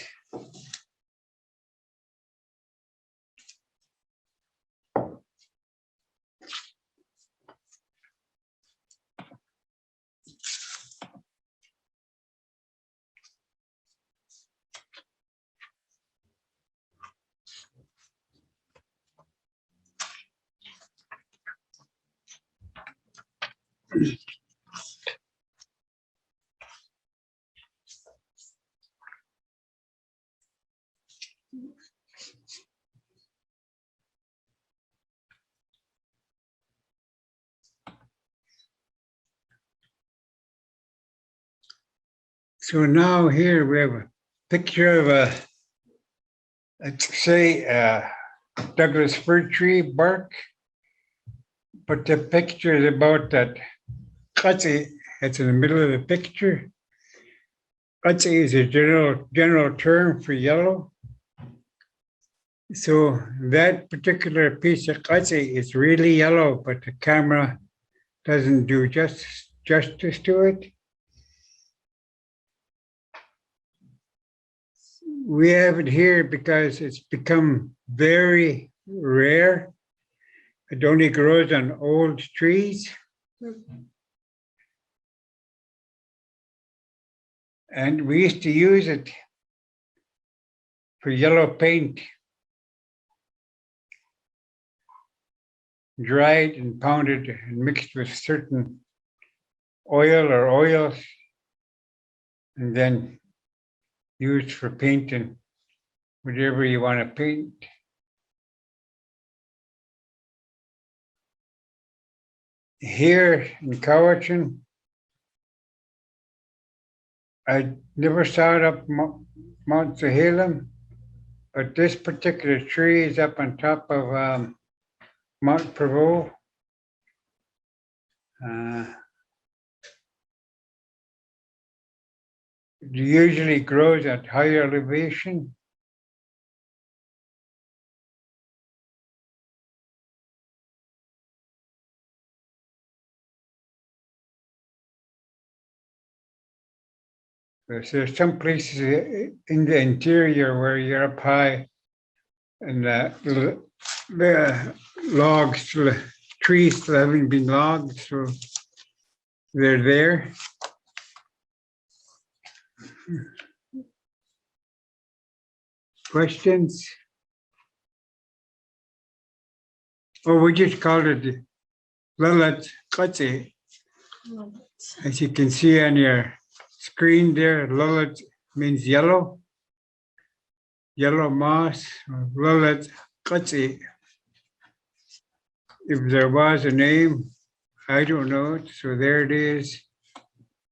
So now here we have a picture of let's say Douglas fir tree bark, but the picture is about that katsi. It's in the middle of the picture. Katsi is a general term for yellow. So that particular piece of katsi is really yellow, but the camera doesn't do justice to it. We have it here because it's become very rare. It only grows on old trees. And we used to use it for yellow paint, dried and pounded and mixed with certain oil or oils, and then used for painting whatever you want to paint. Here in Cowichan, I never saw it up Mount Hul'qumi'num, but this particular tree is up on top of Mount Provo. It usually grows at higher elevation. There's some places in the interior where you're up high and the logs, the trees still haven't been logged, so they're there. Questions? Oh, we just called it Hul'qumi'num. As you can see on your screen there, Hul'qumi'num means yellow, yellow moss, Hul'qumi'num. If there was a name, I don't know it, so there it is,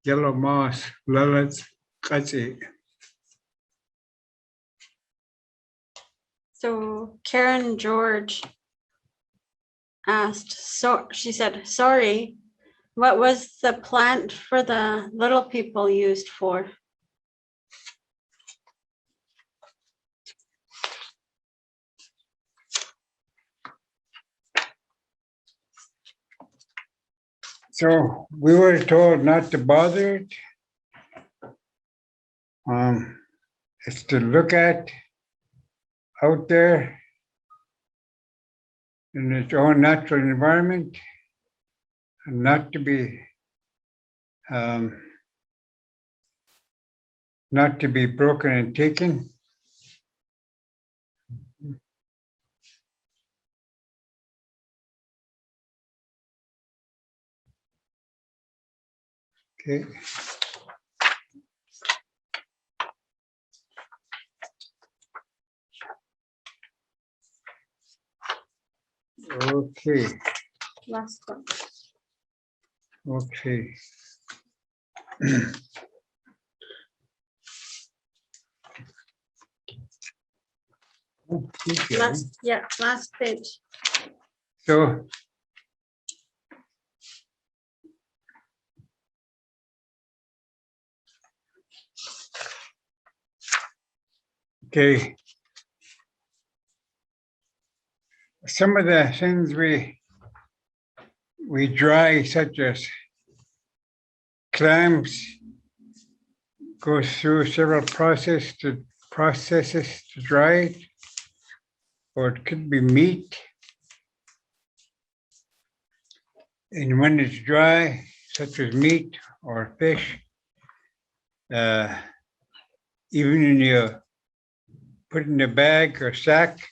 yellow moss, Hul'qumi'num. So Karen George asked, so she said, sorry, what was the plant for the little people used for? So we were told not to bother it. It's to look at out there in its own natural environment, and not to be broken and taken. Okay. Okay. Last one. Okay. Last page. So okay. Some of the things we dry, such as clams, goes through several processes to dry it, or it could be meat. And when it's dry, such as meat or fish, even when you put it in a bag or sack,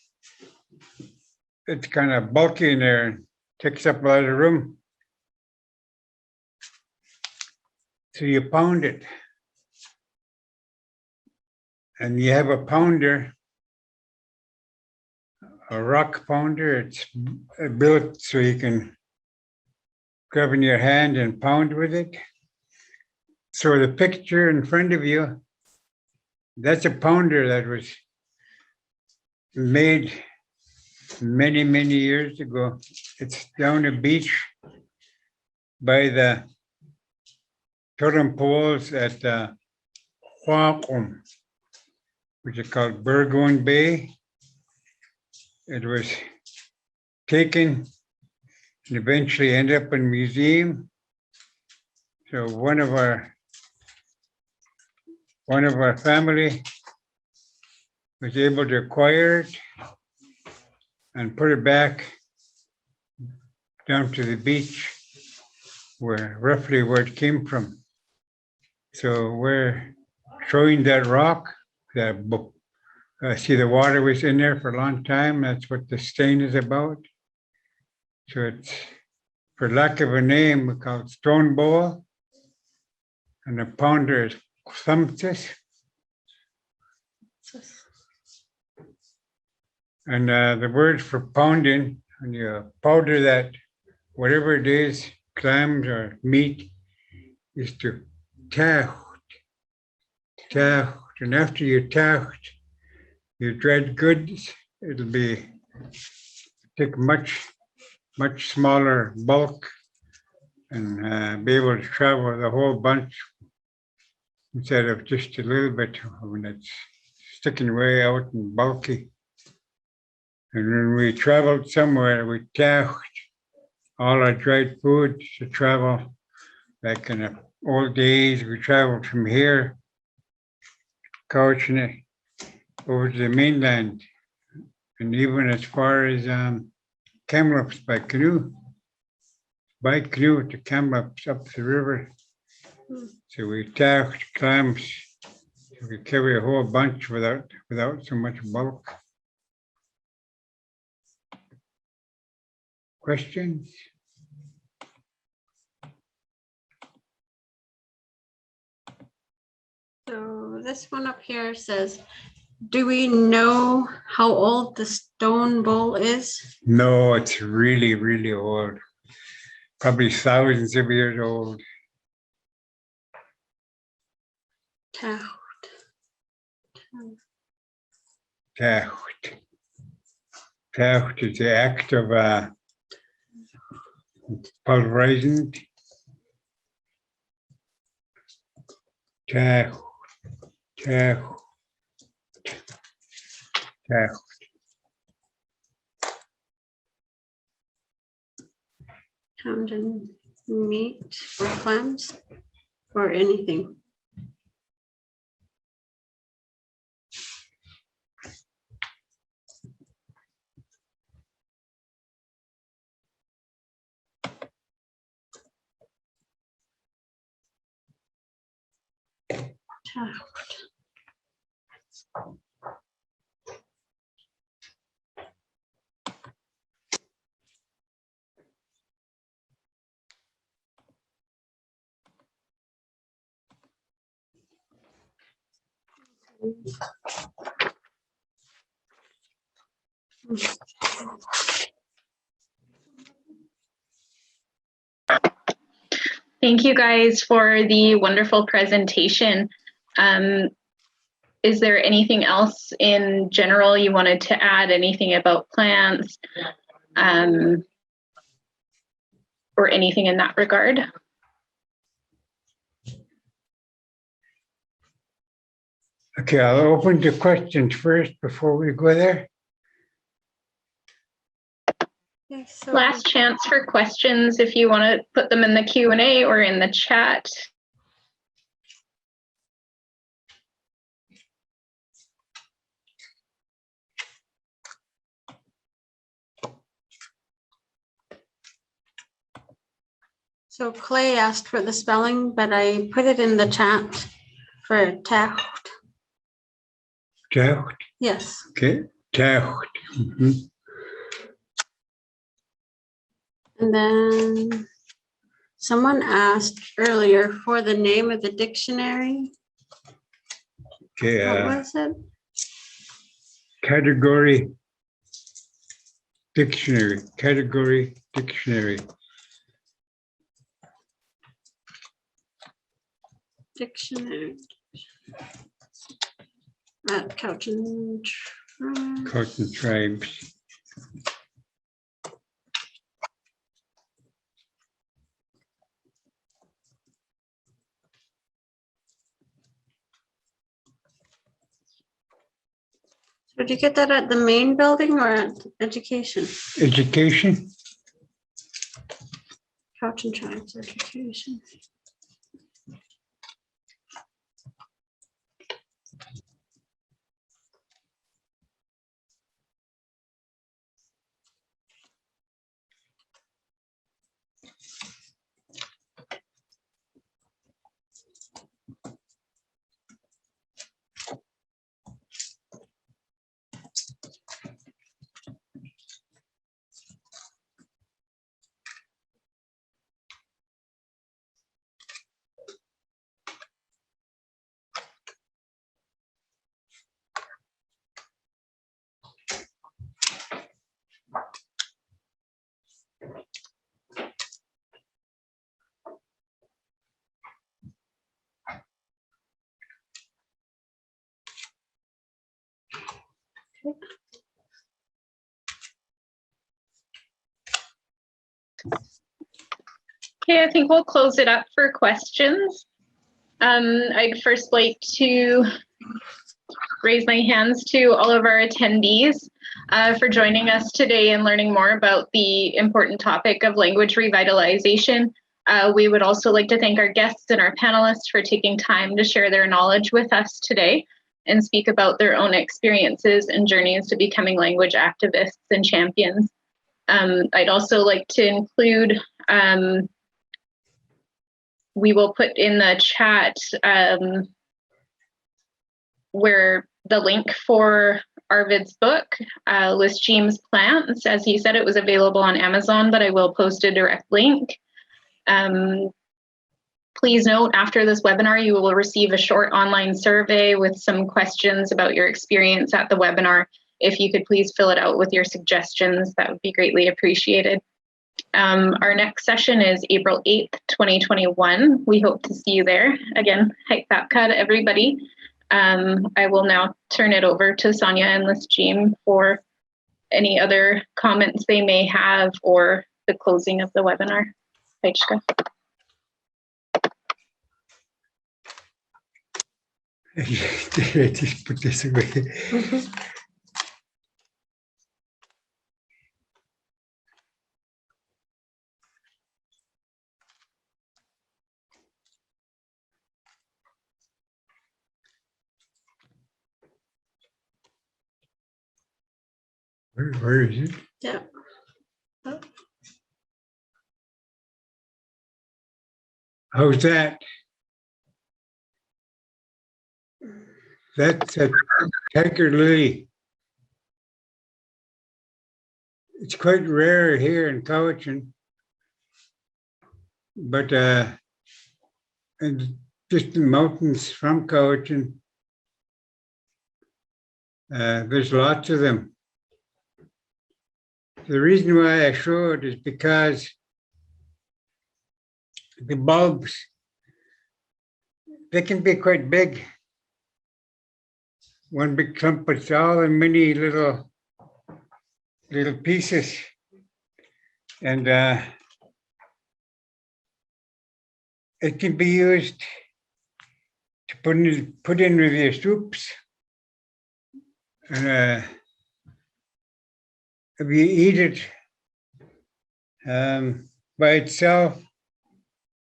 it's kind of bulky in there and takes up a lot of room. So you pound it. And you have a pounder, a rock pounder. It's built so you can grab in your hand and pound with it. So the picture in front of you, that's a pounder that was made many, many years ago. It's down the beach by the totem poles at Hul'qumi'num, which is called Burgoyne Bay. It was taken and eventually ended up in a museum. So one of our family was able to acquire it and put it back down to the beach, roughly where it came from. So we're showing that rock, that book. See, the water was in there for a long time. That's what the stain is about. So it's, for lack of a name, we call it stone bowl. And the pounder is thumpsis. And the word for pounding, when you powder that, whatever it is, clams or meat, is to tacht. And after you tacht your dried goods, it'll be take much smaller bulk and be able to travel the whole bunch instead of just a little bit when it's sticking way out and bulky. And when we traveled somewhere, we tacht all our dried food to travel. Like in the old days, we traveled from here, Couching over to the mainland, and even as far as Kamloops by canoe. By canoe to Kamloops up the river. So we tacht clams. So we carry a whole bunch without so much bulk. Questions? So this one up here says, do we know how old the stone bowl is? No, it's really, really old. Probably thousands of years old. Tacht. Tacht. Tacht is the act of pulverizing. Tacht. Pounded meat or clams or anything. Tacht. Thank you guys for the wonderful presentation. Is there anything else in general you wanted to add? Anything about plants or anything in that regard? Okay, I'll open to questions first before we go there. Okay, so Last chance for questions if you want to put them in the Q&A or in the chat. So Clay asked for the spelling, but I put it in the chat for tacht. Tacht. Yes. Okay. Tacht. And then someone asked earlier for the name of the dictionary. Okay. What was it? Category dictionary. Category dictionary. Dictionary. At Couching Tribe. Cotton tribes. So did you get that at the main building or at education? Education. Couching Tribes Education. Okay, I think we'll close it up for questions. I'd first like to raise my hands to all of our attendees for joining us today and learning more about the important topic of language revitalization. We would also like to thank our guests and our panelists for taking time to share their knowledge with us today and speak about their own experiences and journeys to becoming language activists and champions. I'd also like to include, we will put in the chat where the link for Arvid's book, List James Plants. As he said, it was available on Amazon, but I will post a direct link. Please note, after this webinar, you will receive a short online survey with some questions about your experience at the webinar. If you could please fill it out with your suggestions, that would be greatly appreciated. Our next session is April 8th, 2021. We hope to see you there. Again, Hike Babka to everybody. I will now turn it over to Sonia and List Jean for any other comments they may have or the closing of the webinar. Haichka. Just put this away. Where is it? Yeah. How's that? That's a tiger lily. It's quite rare here in Cowichan, but in distant mountains from Cowichan, there's lots of them. The reason why I show it is because the bulbs, they can be quite big. One big clump, but it's all in many little pieces. And it can be used to put in with your soups. And if you eat it by itself,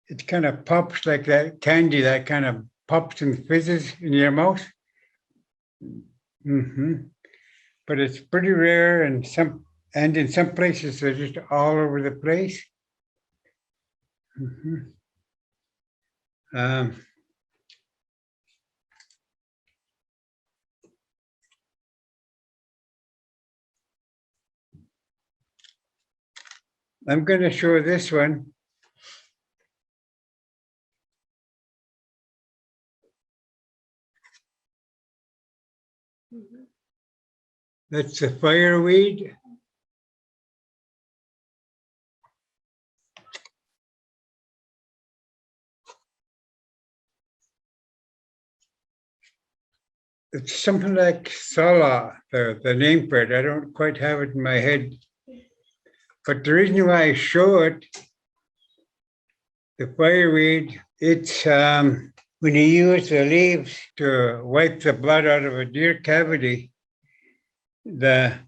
it kind of pops like that candy, that kind of pops and fizzes in your mouth. But it's pretty rare, and in some places they're just all over the place. I'm going to show this one. That's the fireweed. It's something like Sala, the name for it. I don't quite have it in my head. But the reason why I show it, the fireweed, it's when you use the leaves to wipe the blood out of a deer cavity, it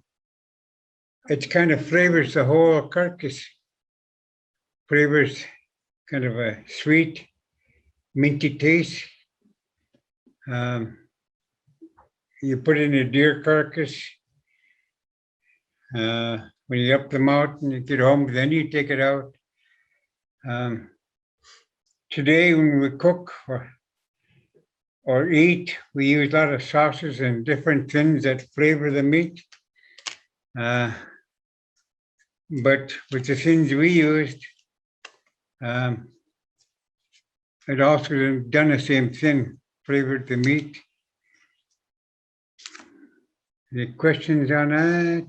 kind of flavors the whole carcass. Flavors kind of a sweet, minty taste. You put in a deer carcass. When you up the mountain, you get home, then you take it out. Today, when we cook or eat, we use a lot of sauces and different things that flavor the meat. But with the things we used, it also done the same thing, flavored the meat. Any questions on that?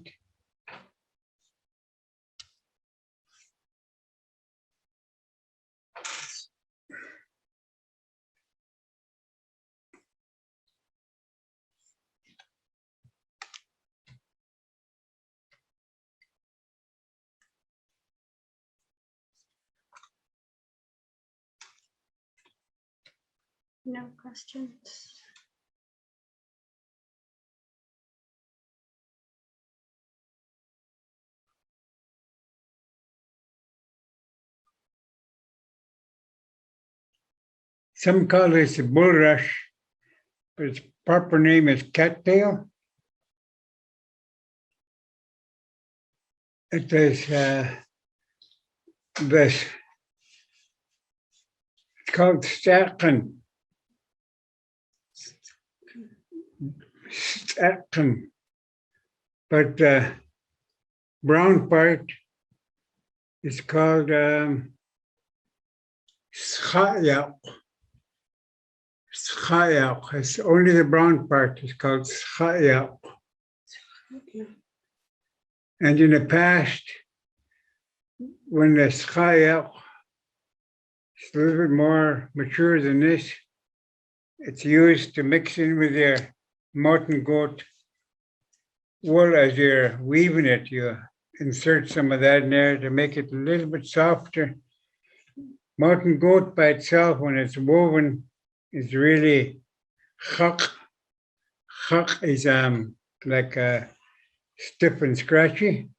No questions. Some call this a bulrush, but its proper name is cattail. It is this. It's called stacken. Stacken. But the brown part is called schayak. Schayak. It's only the brown part is called schayak. And in the past, when the schayak is a little bit more mature than this, it's used to mix in with your mutton goat wool as you're weaving it. You insert some of that in there to make it a little bit softer. Mutton goat by itself, when it's woven, is really chak. Chak is like stiff and scratchy.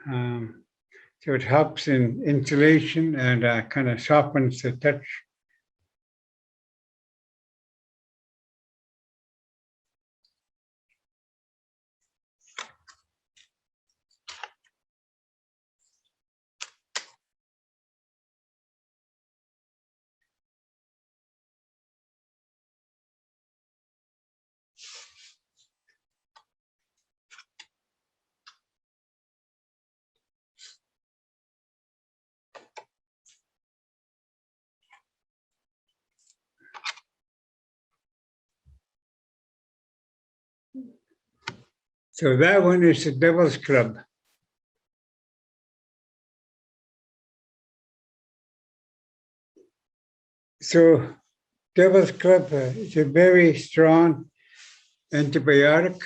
So it helps in insulation and kind of softens the touch. So that one is the Devil's Club. So Devil's Club is a very strong antibiotic.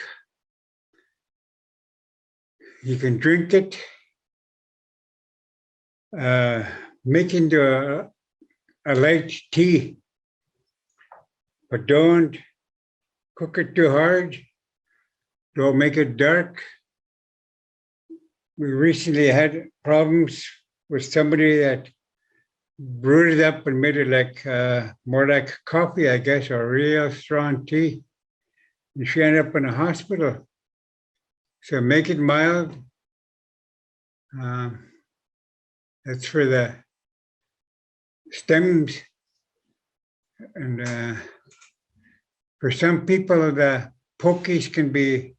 You can drink it, make into a light tea, but don't cook it too hard. Don't make it dark. We recently had problems with somebody that brewed it up and made it like more like coffee, I guess, or real strong tea. And she ended up in a hospital. So make it mild. That's for the stems. And for some people, the pokies can be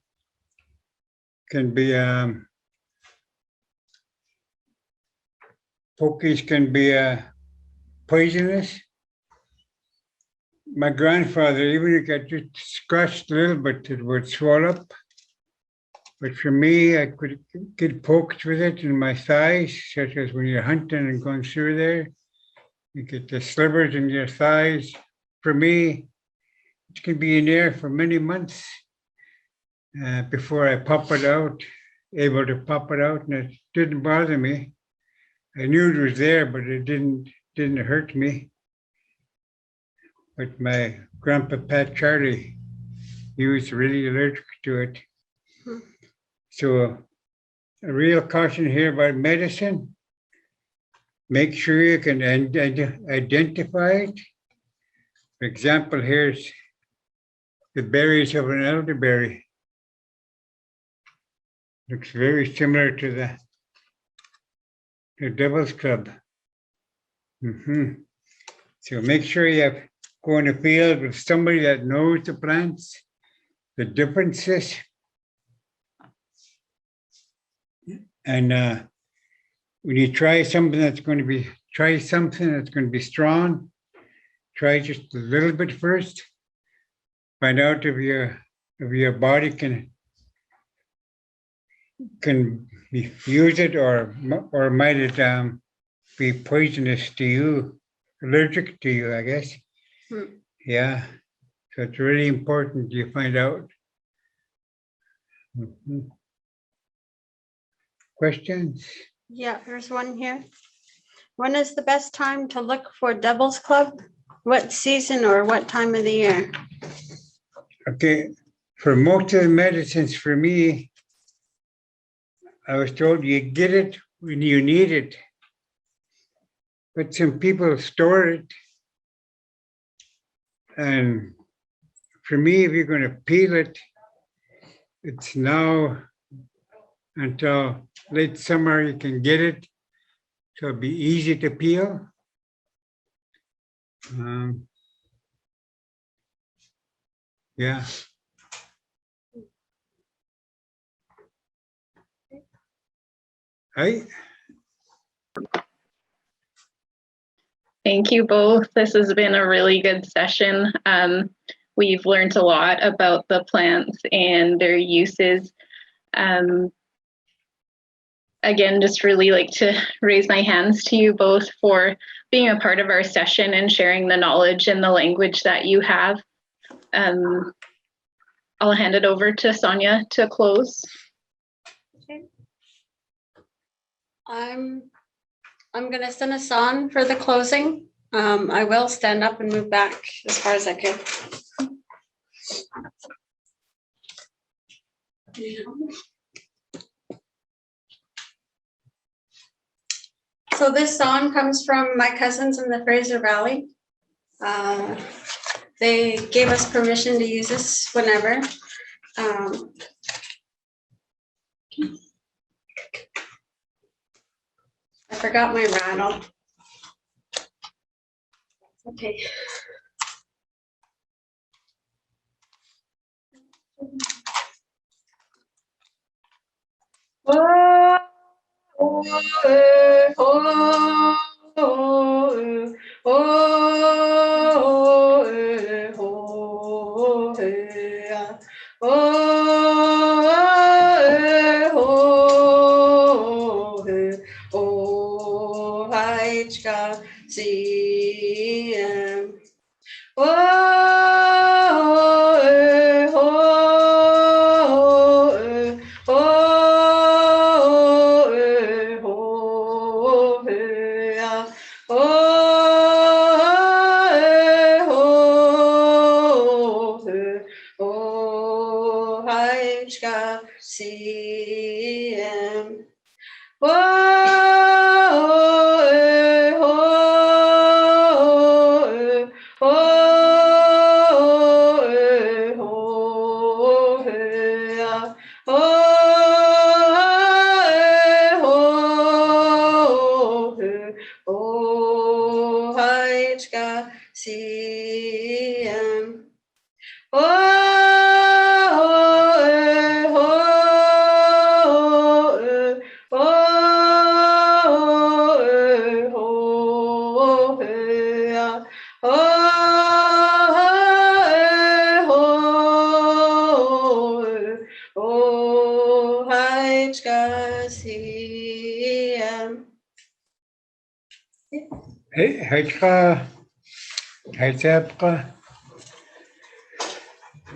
poisonous. My grandfather, even if I just scratched a little bit, it would swell up. But for me, I could get poked with it in my thighs, such as when you're hunting and going through there. You get the slivers in your thighs. For me, it can be in there for many months before I pop it out, able to pop it out, and it didn't bother me. I knew it was there, but it didn't hurt me. But my grandpa Pat Charlie, he was really allergic to it. So a real caution here about medicine. Make sure you can identify it. For example, here's the berries of an elderberry. Looks very similar to the Devil's Club. So make sure you go in the field with somebody that knows the plants, the differences. And when you try something that's going to be strong, try just a little bit first. Find out if your body can use it, or might it be poisonous to you, allergic to you, I guess. Yeah, so it's really important you find out. Questions? Yeah, there's one here. When is the best time to look for Devil's Club? What season or what time of the year? Okay, for most of the medicines for me, I was told you get it when you need it. But some people store it. And for me, if you're going to peel it, it's now until late summer you can get it. So it'll be easy to peel. Yeah. Right? Thank you both. This has been a really good session. We've learned a lot about the plants and their uses. Again, just really like to raise my hands to you both for being a part of our session and sharing the knowledge and the language that you have. I'll hand it over to Sonia to close. Okay. I'm gonna sing a song for the closing. I will stand up and move back as far as I can. So this song comes from my cousins in the Fraser Valley. They gave us permission to use this whenever. I forgot my rattle. Okay. Oh, oh, oh, oh,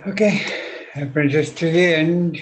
Okay, that brings us to the end.